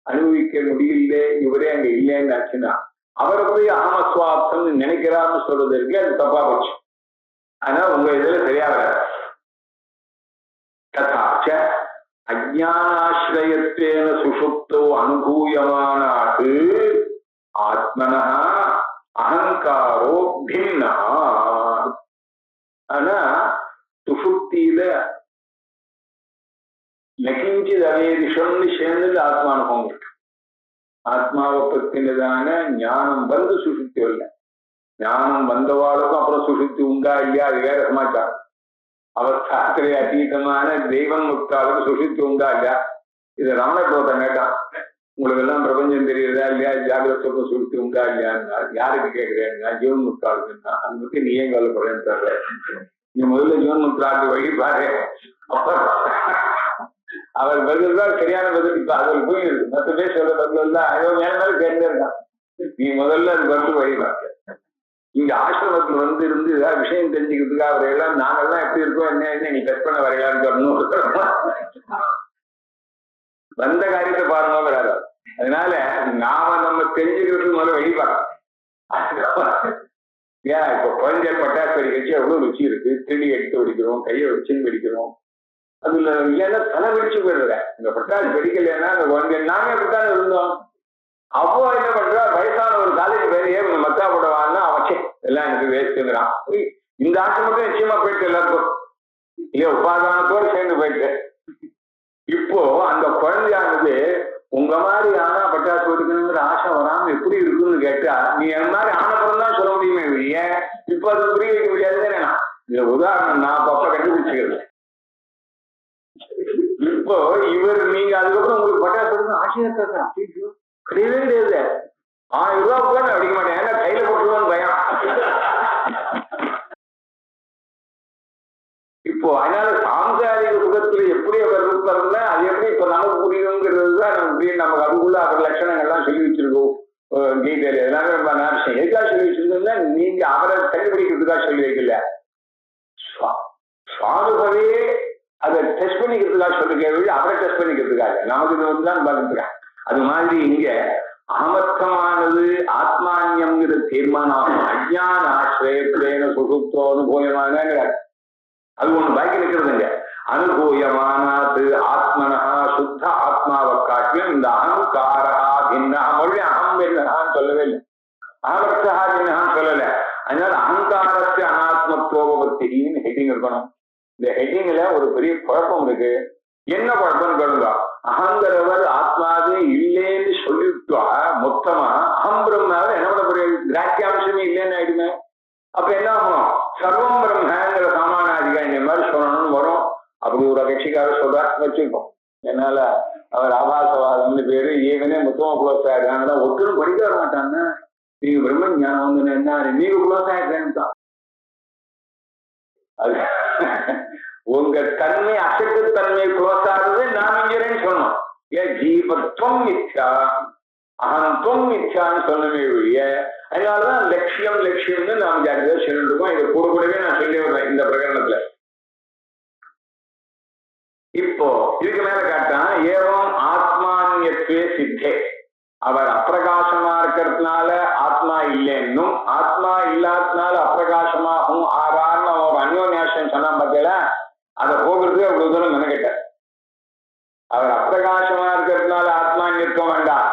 அனுபவிக்க முடியல, இவரே அங்க இல்லைன்னு ஆச்சுன்னா அவரை போய் அகமஸ்வாப்தம் நினைக்கிறான்னு சொல்றது இருக்கு, அது தப்பா போச்சு. ஆனா உங்க இதுல சரியா வர. ததாச்ச அஜ்ஞானாஸ்ரயத்வேன சுஷுப்தோ அனுபூயமானாது ஆத்மனா அகங்காரோ பின்னா. ஆனா சுஷுப்தியில நகிஞ்சித் அவேதிஷம்னு சேர்ந்தது ஆத்மானுபவம் இருக்கு. ஆத்மாவை பத்தினதான ஞானம் வந்து சுஷுப்தி வரல. ஞானம் வந்தவாளுக்கும் அப்புறம் சுஷுப்தி உண்டா இல்லையா அது வேற சமாச்சாரம். அவஸ்தாத்திரை அத்தீதமான தெய்வம் முக்தாளுக்கு சுஷுப்தி உண்டா இல்லையா? இது ரமண கேட்டான், உங்களுக்கு எல்லாம் பிரபஞ்சம் தெரியுதா இல்லையா, ஜாகிரத்துக்கும் சுஷுப்தி உண்டா இல்லையான்னா யாருக்கு கேட்கிறேன்னா ஜீவன் முக்தாளுக்குன்னா. அதை பத்தி நீ ஏன் கவலைப்படுறேன்னு தர்ற, நீ முதல்ல ஜீவன் முக்தாளுக்கு வழி பாரு. அப்புறம் அவர் பதில் தான் சரியான பதில். இப்ப அதில் போய் இருக்கு, மற்ற பேர் சொல்ற பதில் எல்லாம் ஐயோ மேல மேல கேட்டே இருக்கான். நீ முதல்ல அது பதில் வழி பார்க்க. இங்க ஆசிரமத்துல வந்து இருந்து ஏதாவது விஷயம் தெரிஞ்சுக்கிறதுக்காக வரையலாம். நாங்கெல்லாம் எப்படி இருக்கோம் என்ன நீ டெஸ்ட் பண்ண வரையலான்னு சொல்லணும். வந்த காரியத்தை பாருங்கிறாரு. அதனால நாம நம்ம தெரிஞ்சுக்கிறதுக்கு முதல்ல வழி பார்க்கணும். ஏன் இப்ப குழந்தை பட்டாசு வெடிக்கச்சு எவ்வளவு ருச்சி இருக்கு. திருடி எடுத்து வெடிக்கிறோம், கையை வச்சுன்னு வெடிக்கிறோம். அதுல இல்லைன்னா தலை வெடிச்சு போயிடுறேன். இந்த பட்டாசு வெடிக்கலைன்னா அந்த குழந்தை நாங்க அப்படித்தானே இருந்தோம். அப்போ என்ன பண்றா, வயசான ஒரு காலேஜ் பேரையே மத்தா போடுவான்னா அவச்சே எல்லாம் எனக்கு வேஸ்ட்டுங்கிறான். இந்த ஆசிரமத்தையும் நிச்சயமா போயிட்டு எல்லாருக்கும் இல்லையா உபாதானத்தோடு சேர்ந்து போயிட்டு. இப்போ அந்த குழந்தையானது உங்க மாதிரி ஆனா பட்டாசு வெடிக்கணுங்கிற ஆசை வராம எப்படி இருக்குன்னு கேட்டா நீ என் மாதிரி ஆனப்புறம் தான் சொல்ல முடியுமே இல்லையே. இப்ப அதை புரிய வைக்க முடியாதுன்னு இந்த உதாரணம் நான் அப்ப கண்டுபிடிச்சுக்கிறது. இப்போ இவர் நீங்க அதுக்கப்புறம் உங்களுக்கு பட்டாசு வெடிக்கணும் ஆசையா இருக்கா? கிடையவே கிடையாது. 1000 ரூபா கூட நான் வெடிக்க மாட்டேன், ஏன்னா கையில போட்டுருவான்னு பயம். இப்போ அதனால சாம்சாரிக சுகத்துல எப்படி அவர் இருப்பாருன்னா அது எப்படி இப்ப நமக்கு புரியுங்கிறது தான் நமக்கு புரியும். நமக்கு அதுக்குள்ள அவர் லட்சணங்கள்லாம் சொல்லி வச்சிருக்கோம். டீட்டெயில் எல்லாமே ரொம்ப விஷயம் எதுக்காக சொல்லி வச்சிருக்கோம்னா நீங்க அவரை கண்டுபிடிக்கிறதுக்காக சொல்லி வைக்கல, சுவாமிகவே அதை டெஸ்ட் பண்ணிக்கிறதுக்காக சொல்லிருக்க, அவரை டெஸ்ட் பண்ணிக்கிறதுக்காக. நமக்கு இது வந்து தான் பார்த்துருக்கேன். அது மாதிரி இங்க அகமத்தமானது ஆத்மான்யம் தீர்மானம். அஜ்ஞான ஆசிரியத்தேன சுசுப்தோ அனுபூயமான அது ஒண்ணு பாக்கி நிற்கிறதுங்க. அனுபூயமானாது ஆத்மனா சுத்த ஆத்மாவை காட்டிலும் இந்த அகங்காரா பின்னா மொழி அகம் பின்னான்னு சொல்லவே இல்லை, அகர்த்தா பின்னான்னு சொல்லல. அதனால அகங்காரத்து அனாத்மத்துவபத்தின்னு ஹெட்டிங் இருக்கணும். இந்த ஹெட்டிங்ல ஒரு பெரிய குழப்பம் இருக்கு. என்ன குழப்பம்னு கேளுங்க. அகங்கிறவர் ஆத்மாவே இல்லைன்னு சொல்லிவிட்டா மொத்தமா அகம் பிரம்மாவை என்னோட பெரிய கிராக்கியாம்சமே இல்லைன்னு ஆயிடுமே. அப்ப என்ன ஆகும்? சர்வம் பிரம்மங்கிற சமானாதிகா இந்த மாதிரி சொல்லணும்னு வரும். அப்படி ஒரு கட்சிக்காக சொல்றா வச்சுருக்கோம். என்னால அவர் ஆபாசவாதம்னு பேரு ஏவனே மொத்தமா குளோஸ் ஆயிடுறாங்கன்னா ஒருத்தரும் படிக்க வர மாட்டாங்க. நீங்க பிரம்ம ஞானம் வந்து என்ன நீங்க குளோஸ் ஆயிடுறேன்னு தான். அது உங்க தன்மை அசட்டு தன்மை குளோஸ் ஆகுறது நான் இங்கிறேன்னு சொன்னோம். ஏன் ஜீவத்துவம் மித்யா அகந்துவம் மித்யான்னு சொன்னமே ஒழிய. அதனாலதான் லட்சியம் லட்சியம்னு நாம் ஜாக்கிரதையா சொல்லிட்டு இருக்கோம். இதை கூட கூடவே நான் சொல்லி வருவேன் இந்த பிரகடனத்துல. இப்போ இதுக்கு மேல காட்டான் ஏவம் ஆத்மான்யத்துவே சித்தே. அவர் அப்பிரகாசமா இருக்கிறதுனால ஆத்மா இல்லைன்னும் ஆத்மா இல்லாததுனால அப்பிரகாசமாகும் ஆறான்னு ஒரு அந்யோன்யாசம் சொன்னா பார்த்தீங்களா, அதை போகிறதுக்கு அவ்வளவு தூரம் மெனக்கிட்ட. அவர் அப்பிரகாசமா இருக்கிறதுனால ஆத்மான்யத்துவம் வேண்டாம்.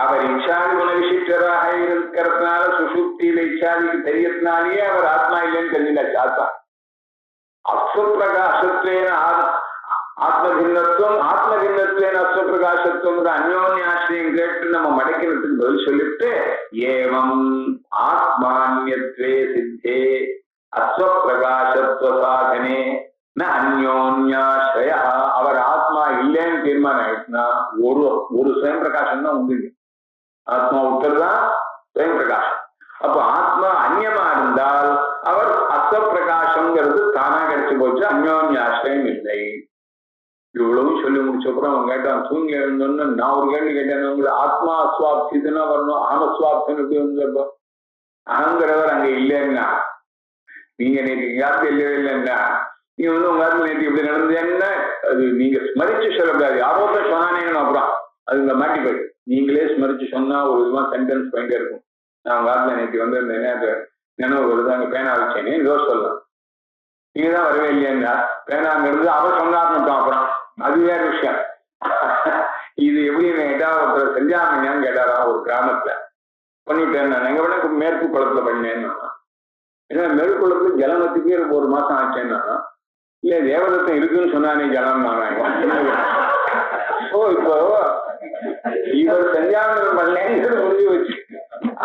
அவர் இச்சாதி குணவிசிஷ்டராக இருக்கிறதுனால சுசுப்தியில இச்சாதிக்கு தெரியறதுனாலேயே அவர் ஆத்மா இல்லைன்னு தெரிஞ்சாச்சு. ஆத்மா அஸ்வப்பிரகாசத்துவேன ஆத்மகின்னத்துவம் ஆத்மகின்னத்துவேன அஸ்வப்பிரகாசத்துவங்கிற அந்யோன்யாசிரியம் கேட்டு நம்ம மடக்கிறதுக்கு பதில் சொல்லிட்டு ஏவம் ஆத்மான்யத்வே சித்தே அஸ்வப்பிரகாசத்துவ சாதனே ந அந்யோன்யாசிரய. அவர் ஆத்மா இல்லைன்னு தீர்மானம் ஆயிடுச்சுன்னா ஒரு சுயம் பிரகாசம் தான் உண்டு. ஆத்மா உட்கர்தான் சுயம் பிரகாசம். அப்போ ஆத்மா அந்நியமா இருந்தால் அவர் அஸ்வப்பிரகாசம்ங்கிறது தானா கிடைச்சு போச்சு, அந்யோன்யாசிரியம் இல்லை. இவ்வளவு சொல்லி முடிச்சப்பறம் அவன் கேட்டான், தூங்கி எழுந்தோன்னு நான் ஒரு கேள்வி கேட்டேன். உங்களுக்கு ஆத்மா அஸ்வாப்திதுன்னா வரணும், அகமஸ்வாப்தம் எப்படி வந்து அகங்கிறவர் அங்க இல்லைன்னா நீங்க நேற்று யாருக்கு இல்லவே இல்லைன்னா நீங்க வந்து உங்க ஆத்மா நேற்று இப்படி நடந்ததுன்னா அது நீங்க ஸ்மரிச்சு சொல்லக்கூடாது. யாரோ சொன்னானேன்னு அப்புறம் அது இந்த மாட்டி போய் நீங்களே ஸ்மரிச்சு சொன்னா ஒரு விதமா சென்டென்ஸ் பாயிண்டே இருக்கும். நான் உங்க ஆத்மா நேற்று வந்து அது நினைவு வருது, அங்க பேனா வச்சேனே இதோ சொல்லலாம். நீங்க தான் வரவே இல்லையா பேனா அங்க இருந்து அவர் சொன்னார்னு அப்புறம் அது வேற விஷயம். இது எப்படி கேட்டா ஒருத்தர் செஞ்சாங்கன்னு கேட்டாரா ஒரு கிராமத்துல பண்ணிவிட்டேன். நான் எங்க வேணா மேற்கு குளத்துல பண்ணேன்னா ஏன்னா மேற்கு குளத்துல ஜலமத்துக்கே ஒரு மாசம் ஆச்சேன்னா இல்ல தேவதத்தம் இருக்குன்னு சொன்னானே ஜலம் நாங்க. ஓ இப்போ இவர் செஞ்சாங்க பண்ணேன்னு முடிவு வச்சு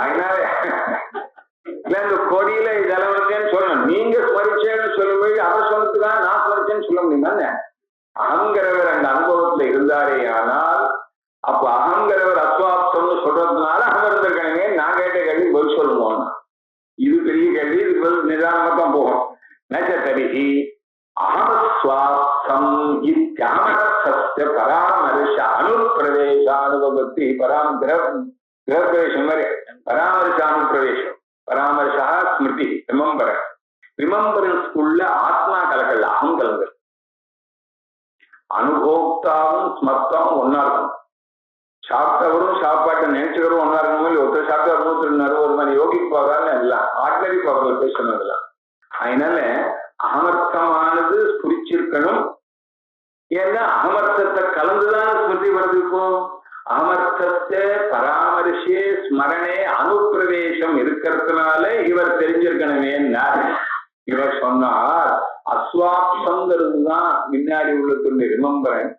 அதனால இல்ல இந்த கொடியில ஜலம் வந்தேன்னு சொல்லணும். நீங்க ஸ்மரிச்சேன்னு சொல்லும்போது அவர் சொன்னதுதான் நான் ஸ்மரிச்சேன்னு சொல்ல முடியுமா? அகங்கிறவர் அந்த அனுபவத்துல இருந்தாரே ஆனால் அப்ப அகங்கிறவர் அஸ்வாப்தம்னு சொல்றதுனால அகம் இருந்திருக்கணுமே. நான் கேட்ட கேள்வி பதில் சொல்லுவோம். இது பெரிய கேள்வி, இது பதில் நிதானமா தான் போகும். நச்சரிகி அகமஸ்வாப்தம் இத்தியாமர்த்தஸ்ய பராமரிஷ அனுப்பிரவேசானுபவத்தி கிரகப்பிரவேசம் மாதிரி பராமரிசானுப்பிரவேசம் பராமரிஷா ஸ்மிருதி ரிமம்பரன்ஸ்குள்ள ஆத்மா கலக்கல் அகம் கலந்தல். அனுபோக்தாவும் ஸ்மர்த்தாவும் ஒன்னா இருக்கணும். சாப்பிட்டவரும் சாப்பாட்டை நினைச்சவரும் ஒன்னா இருக்கணும். இல்லை ஒருத்தர் சாப்பிட்டா இன்னொருத்தர் ஒரு மாதிரி யோகிக்கு போகாதுன்னு எல்லாம் ஆர்டினரி பவர்கள் பேசணும்லாம். அதனால அகமர்த்தமானது புரிச்சிருக்கணும். ஏன்னா அகமர்த்தத்தை கலந்துதான் ஸ்மிருதி வருதுக்கும். அகமர்த்தத்தை பராமரிஷே ஸ்மரணே அனுப்பிரவேசம் இருக்கிறதுனால இவர் தெரிஞ்சிருக்கணுமே. இவர் சொன்னார் அஸ்வாப்சங்கிறது தான் முன்னாடி உள்ளது ரிமம்பரன்,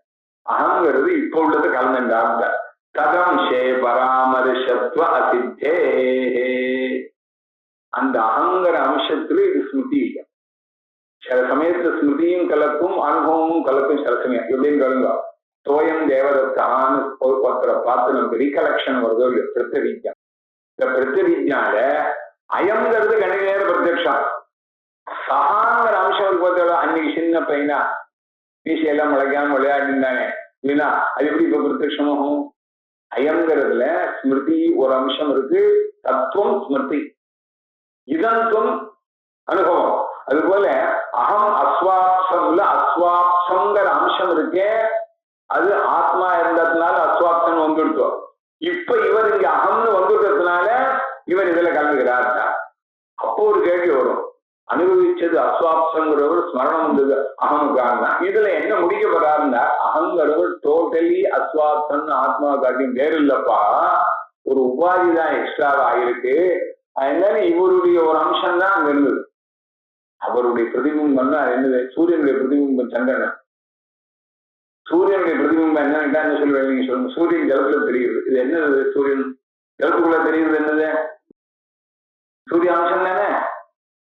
அகங்கிறது இப்ப உள்ளது கலந்துட்டார். ததம்சே பராமரிஷத்துவ அசித்தே. அந்த அகங்கிற அம்சத்துல இது ஸ்மிருதி இல்லை. சில சமயத்துல ஸ்மிருதியும் கலக்கும் அனுபவமும் கலக்கும். சில சமயம் எப்படின்னு கலங்க தோயம் தேவதத்தான்னு ஒருத்தரை பார்த்து நமக்கு ரீகலெக்ஷன் வருதோ இல்லையோ பிரத்யவிஜ்ஞா. இந்த பிரத்யவிஜ்ஞால அயம்ங்கிறது கணி நேர பிரத்யக்ஷம். சகாங்கிற அம்சம் பார்த்தோட அன்னைக்கு சின்ன பையனா மீசையெல்லாம் முளைக்காம விளையாடினானே இல்லைன்னா அது எப்படி இப்ப பிரத்யக்ஷமாகும்? அயம்ங்கிறதுல ஸ்மிருதி ஒரு அம்சம் இருக்கு, தத்துவம் ஸ்மிருதி, இதந்துவம் அனுபவம். அது போல அகம் அஸ்வாப்சம் இல்ல அஸ்வாப்சங்கிற அம்சம் இருக்கே அது ஆத்மா இருந்ததுனால அஸ்வாப்சம் வந்துடுத்தோம். இப்ப இவர் இங்க அகம்னு வந்துடுறதுனால இவர் இதுல உட்கார்ந்துக்கிறாருன்னா அப்போ ஒரு கேள்வி வரும். அனுபவிச்சது அஸ்வாப்சங்கிறவர் ஸ்மரணம் வந்தது அகமுக்கான இதுல என்ன முடிக்கப்படுறாருன்னா அகங்கிறவர் டோட்டலி அஸ்வாப்சன் ஆத்மா காட்டியும் வேறு இல்லப்பா, ஒரு உபாதி தான் எக்ஸ்ட்ராவா ஆயிருக்கு. அதனால இவருடைய ஒரு அம்சம் தான் அங்க இருந்தது. அவருடைய பிரதிபிம்பம் தான் என்னது? சூரியனுடைய பிரதிபிம்பம் சந்திரன். சூரியனுடைய பிரதிபிம்பம் என்ன சொல்லுவேன் நீங்க சொல்லுங்க. சூரியன் ஜலத்துல தெரியுது. இது என்னது? சூரியன் ஜலத்துக்குள்ள தெரியுது என்னது? சூரிய அம்சம் தானே.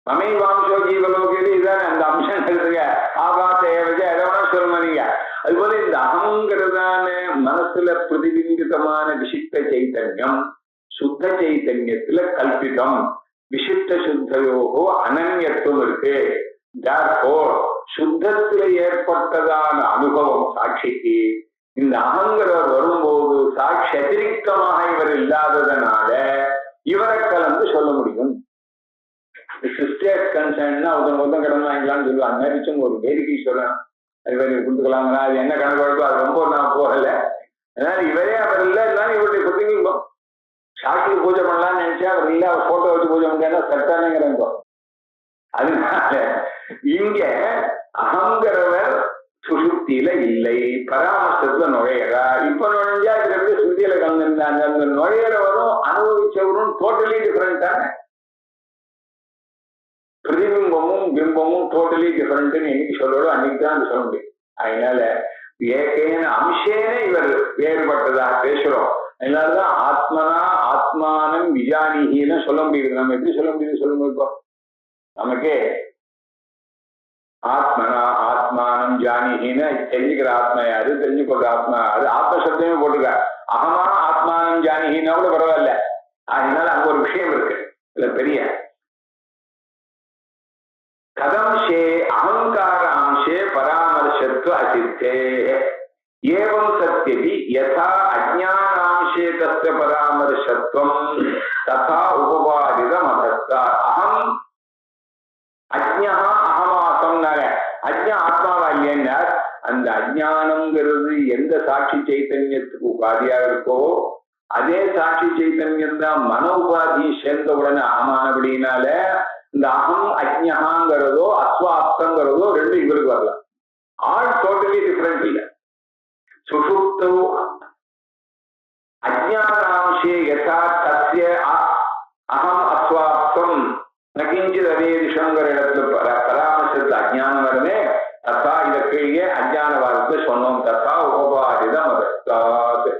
மமைவாம்சோ ஜீவலோகியது இதுதானே அந்த அம்சம் இருக்குங்க. ஆபாசைய வச்சு எதை வேணா சொல்லுங்க நீங்க. அது போல இந்த அகங்கிறதான மனசுல பிரதிபிம்பிதமான விசிஷ்ட சைத்தன்யம் சுத்த சைத்தன்யத்துல கல்பிதம். விசிஷ்ட சுத்தயோகோ அனன்யத்துவம் இருக்கு. சுத்தத்துல ஏற்பட்டதான அனுபவம் சாட்சிக்கு இந்த அகங்கிறவர் வரும்போது சாட்சி அதிரிக்தமாக இவர் இல்லாததனால இவரை கலந்து சொல்ல முடியும். சிஸ்டர்ஸ் கன்சர்ன்னா ஒருத்தன் கடன் வாங்கிக்கலாம்னு சொல்லுவாங்க. மேரிச்சும் ஒரு வேடிக்கை சொல்றேன், அது வேறு கொடுத்துக்கலாங்களா, அது என்ன கணக்கு வழக்கோ அது ரொம்ப நான் போகல. அதனால இவரே அவர் இல்லை, இருந்தாலும் இவருடைய பிரதிபிம்பம் சாட்சிக்கு பூஜை பண்ணலாம்னு நினைச்சா அவர் இல்லை, அவர் போட்டோ வச்சு பூஜை பண்ணா சட்டானேங்கிறங்க. அதனால இங்க அகங்கிறவர் சுசுப்தியில இல்லை, பராமர்சத்துல நுழையறா. இப்ப நுழைஞ்சா இதுல இருந்து சுத்தியில கலந்துருந்தாங்க. அந்த நுழையறவரும் அனுபவிச்சவரும் டோட்டலி டிஃபரெண்ட் தானே. பிரதிபிம்பமும் பிம்பமும் டோட்டலி டிஃபரெண்ட்னு என்னைக்கு சொல்லணும் அன்னைக்கு தான் சொல்ல முடியும். அதனால ஏகேன அம்சேன இவர் வேறுபட்டதாக பேசுறோம். அதனாலதான் ஆத்மனா ஆத்மானம் விஜானிகின்னு சொல்ல முடியுது. நம்ம எப்படி சொல்ல முடியுது சொல்லுங்க. இப்போ நமக்கே ஆத்மனா ஆத்மானம் ஜானிகின்னு தெரிஞ்சுக்கிற ஆத்மா யாரு, தெரிஞ்சுக்கொள்ற ஆத்மா அது ஆத்மசப்தமே போட்டுக்க. அகமா ஆத்மானம் ஜானிகின்னா கூட பரவாயில்ல. அதனால அங்க ஒரு விஷயம் இருக்கு இல்ல பெரிய கதம்சே அகங்காராம்சே பராமர்சத்வ அசித்தே ஏவம் சத்யபி யதா அஜ்ஞானாம்சே தஸ்ய பராமர்சத்வம் ததா உபபாதிதம் அதஸ்தாத். அகம் அஜ்ஞா அகமாசம்னால அஜ்ஞா ஆத்மாவா இல்லைன்னா அந்த அஜ்ஞானம்ங்கிறது எந்த சாட்சி சைத்தன்யத்துக்கு உபாதியாக இருக்கோ அதே சாட்சி சைத்தன்யம் தான் மன உபாதி சேர்ந்த உடனே அகமானபடினால இந்த அகம் அஜ்ஞாங்கிறதோ அஸ்வாப்தங்கிறதோ ரெண்டு இவருக்கு வரலாம். ஆல் டோட்டலி டிஃபரெண்ட் இல்லை. சுஷுப்தோ அஜ்ஞானாம்சே யதா தஸ்ய அகம் அஸ்வாப்தம் நகிஞ்சித் அதே விஷயங்கிற இடத்துல பராமர்சத்துல அஜ்ஞானம் வருமே தத்தா இதை கீழே அஜ்ஞானவாதத்தை சொன்னோம். தத்தா உபபாதிதம் அதஸ்தாத்.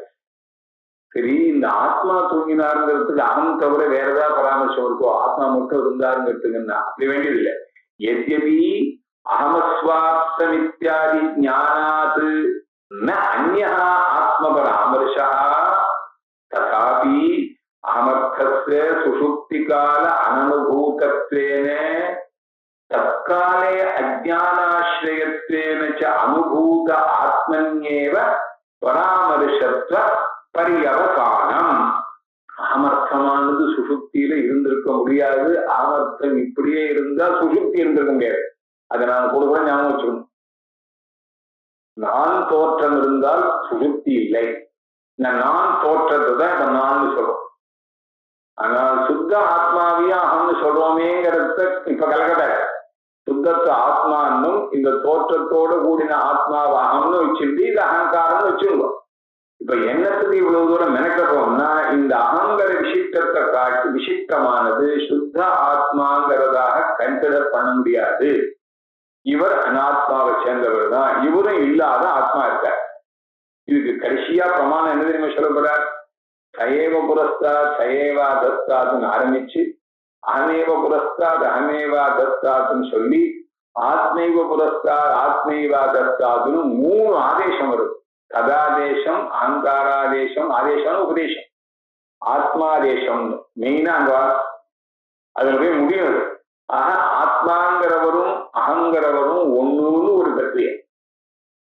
சரி, இந்த ஆத்மா தூங்கினாருங்கிறதுக்கு அகம் தவிர வேற ஏதாவது பராமர்சம் இருக்கோ? ஆத்மா மட்டும் இருந்தாருங்கிறதுக்குன்னா அப்படி வேண்டியதில்லை. எத்யபி அகமஸ்வாப்தம் இத்தியாதி ஞானாத் ந அன்யஹ ஆத்ம பராமர்ஷா ததாபி அகமர்த்தஸ்ய சுஷுப்திகால அனனுபூதத்வேன தற்காலே அஜ்ஞானாஸ்ரயத்வேன ச அனுபூத ஆத்மன்யேவ பராமர்ஷத்வ பரியவசானம். அமர்த்தமானது சுசுப்தியில இருந்திருக்க முடியாது. அமர்த்தம் இப்படியே இருந்தா சுசுப்தி இருந்திருக்க முடியாது. அதை நான் கூட ஞாபகம் வச்சுக்கணும். நான் தோற்றம் இருந்தால் சுசுப்தி இல்லை. நான் தோற்றத்தை தான் இப்ப நான் சொல்றோம். ஆனால் சுத்த ஆத்மாவையும் அகம்னு சொல்றோமேங்கிறத இப்ப கலக்கட்ட. சுத்தத்து ஆத்மான்னும் இந்த தோற்றத்தோடு கூடின ஆத்மாவை அகம்னு வச்சுட்டு இது அகங்காரம்னு வச்சுருவோம். இப்ப என்னத்துக்கு இவ்வளவு தூரம் மெனக்கிறோம்னா இந்த அகங்கிற விசிஷ்டத்தை காட்டி விசிஷ்டமானது சுத்த ஆத்மாங்கிறதாக கன்சிடர் பண்ண முடியாது. இவர் அனாத்மாவை சேர்ந்தவர் தான். இவரும் இல்லாத ஆத்மா இருக்கார். இதுக்கு கடைசியா பிரமாணம் என்ன தெரியுமா சொல்லப்படுறார்? சயேவ புரஸ்தாத் சயேவா தஸ்தாத்னு ஆரம்பிச்சு அகமேவ புரஸ்தாத் அகமேவா தஸ்தாத்னு சொல்லி ஆத்மைவ புரஸ்தாத் ஆத்மைவா தஸ்தாத்னு 3 ஆதேசம் வருது. கதாதேசம், அகங்காராதேசம், ஆதேசம் உபதேசம், ஆத்மாதேசம் மெயினா அங்க அதுல போய் முடியும். ஆக ஆத்மாங்கிறவரும் அகங்கிறவரும் ஒண்ணுன்னு ஒரு பிரக்ரியை.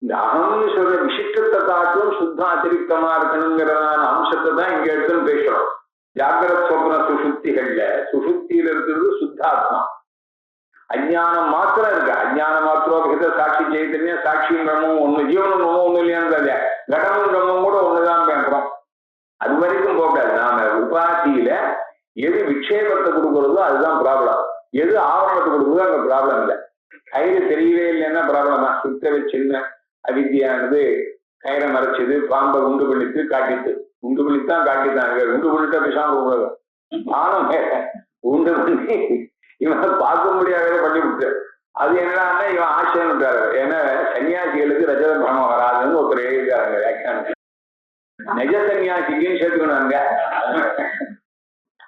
இந்த அகம்னு சொல்ற விசிஷ்டத்தை காட்டும் சுத்த அதிரிக்தமா இருக்கணுங்கிறதான அம்சத்தை தான் இங்க எடுத்துன்னு பேசுறோம். ஜாகிரத் சொப்ன சுசுப்திகள்ல சுசுப்தியில இருக்கிறது சுத்தாத்மா. அஜ்ஞானம் மாத்திரம் இருக்கு. அஜ்ஞானம் மாத்திரம் சாட்சி சைத்தன்யம் சாட்சியும் பிரம்மம் ஒண்ணு, ஜீவனும் பிரம்மம் ஒண்ணு இல்லையான்னு கடமும் பிரம்மம் கூட ஒண்ணுதான் பேசுறோம். அது வரைக்கும் போகாது. நாம உபாதியில எது விக்ஷேபத்தை கொடுக்கறதோ அதுதான் ப்ராப்ளம். எது ஆவரணத்தை கொடுக்குறதோ அங்க ப்ராப்ளம் இல்லை. கயிறு தெரியவே இல்லைன்னா ப்ராப்ளம் தான். சுத்தவே சின்ன அவித்தியானது கயிறை மறைச்சது, பாம்பை உண்டு பண்ணிட்டு காட்டிட்டு, உண்டு பண்ணித்தான் காட்டித்தான். உண்டு பண்ணிட்டா பேசாம போகிறது. மானம் உண்டு பண்ணி இவன் பார்க்க முடியாத பண்ணி விட்டு அது என்னன்னா இவன் ஆச்சரியம் விட்டாரு. ஏன்னா சன்னியாசிகளுக்கு ரஜத பணம் வராதுன்னு ஒருத்தர் எழுதியிருக்காங்க வியாக்கியானம். நெஜ சன்னியாசிக்குன்னு சேர்த்துக்கணுங்க.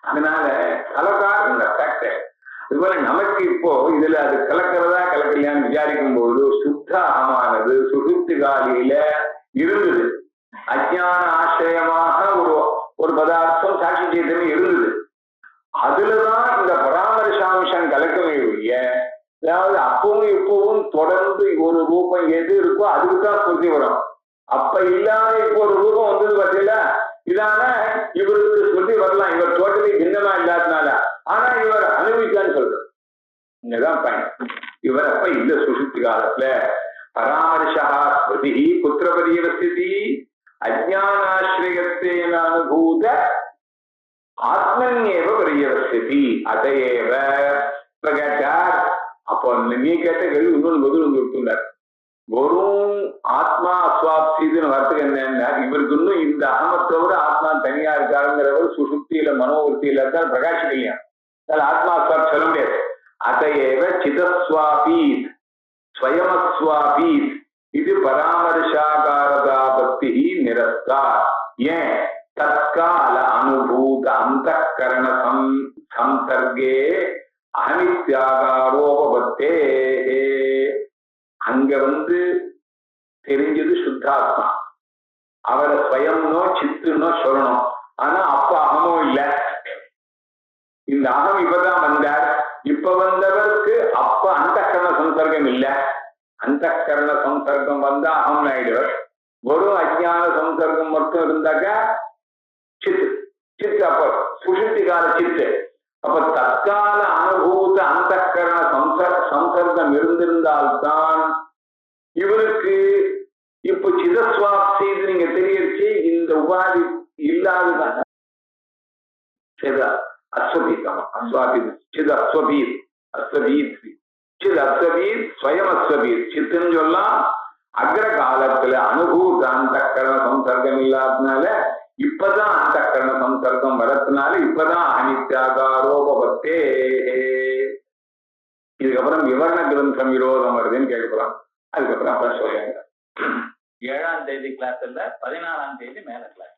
அதனால கலக்காருங்க ஃபேக்டர். இதுபோல நமக்கு இப்போ இதுல அது கலக்கிறதா கலக்கலையான்னு விசாரிக்கும் போது சுத்த அகமானது சுசுப்தி காலியில இருந்தது. அஜ்ஞான ஆசிரியமாக ஒரு பதார்த்தம் சாட்சி சைத்தன்யம் இருந்தது. அதுலதான் இந்த பராமரிசாம்சம் கலக்கமே ஒழிய, அதாவது அப்பவும் இப்பவும் தொடர்ந்து ஒரு ரூபம் எது இருக்கோ அதுக்குதான் ஸ்மிருதி வரும். அப்ப இல்லாத இப்போ ஒரு ரூபம் வந்தது பார்த்தீங்களா, இதான இவருக்கு ஸ்மிருதி வரலாம். இவர் டோட்டலி பின்னமா இல்லாதனால. ஆனா இவர் அனுபவிச்சான்னு சொல்றார். இங்கதான் பயன். இவர் அப்ப இந்த சுசுப்தி காலத்துல பராமரிஷா ஸ்மிருதி புத்திரபரியவஸ்தி அஜ்ஞானாஸ்ரயத்தேன அனுபூத ஆத்மன்யேவ பரியவஸ்தி அதையேவ. இப்ப கேட்டார், அப்போ நீ கேட்ட கேள்வி இன்னொன்று பதில் கொடுத்துள்ளார். வெறும் ஆத்மா அஸ்வாப்சின்னு வரத்துக்கு என்னன்னா, இவருக்கு இன்னும் இந்த அகமத்தோட ஆத்மா தனியா இருக்காருங்கிறவர் சுசுப்தியில மனோவர்த்தியில தான் பிரகாசிக்கலையா. ஆத்மா அஸ்வாப் சொல்ல முடியாது. அதையேவ சிதஸ்வாபீத் ஸ்வயமஸ்வாபீத் இது பராமரிஷாகாரதாபத்தி நிரஸ்தா. ஏன்? தற்கால அனுபூத அந்த கரண சம்சர்கே அனித்யாகாரோபத்தே. அங்க தெரிஞ்சது சுத்தாத்மா. அவரை ஸ்வயம்னோ சித்துனோ சொல்லணும். ஆனா அப்ப அகமும் இல்லை. இந்த அகம் இப்பதான் வந்தார். இப்ப வந்தவருக்கு அப்ப அந்த கரண சம்சர்க்கம் இல்லை. அந்த கரண சம்சர்க்கம் வந்தா அகம் ஆயிடுவர். ஒரு அஜ்ஞான சம்சர்க்கம் மட்டும் இருந்தாக்க சித்து சித்து. அப்ப சுஷுப்தி கால சித்து. அப்ப தற்கால அனுபூத அந்த கரண சம்சர்க்கம் இருந்திருந்தால்தான் இவருக்கு இப்ப சிதஸ்வாப்சி நீங்க தெரியிச்சு. இந்த உபாதி இல்லாததான் அஸ்வபீதம். அஸ்வாபீத் சித் அஸ்வபீத் அஸ்வபீத் சித் அஸ்வபீத் ஸ்வயம் அஸ்வபீத் சித்துன்னு சொல்லலாம். அக்ர காலத்துல அனுபூத அந்த கரண சம்சர்க்கம் இல்லாததுனால இப்பதான் அந்த கரண சம்சர்க்கம் வரதுனால இப்பதான் அனித்யாகாரோபத்தே. இதுக்கப்புறம் விவரண கிரந்தம் விரோதம் வருதுன்னு கேட்கலாம். அதுக்கப்புறம் அப்புறம் சொல்லுங்க. 7ஆம் தேதி கிளாஸ் இல்ல, 14ஆம் தேதி மேல கிளாஸ்.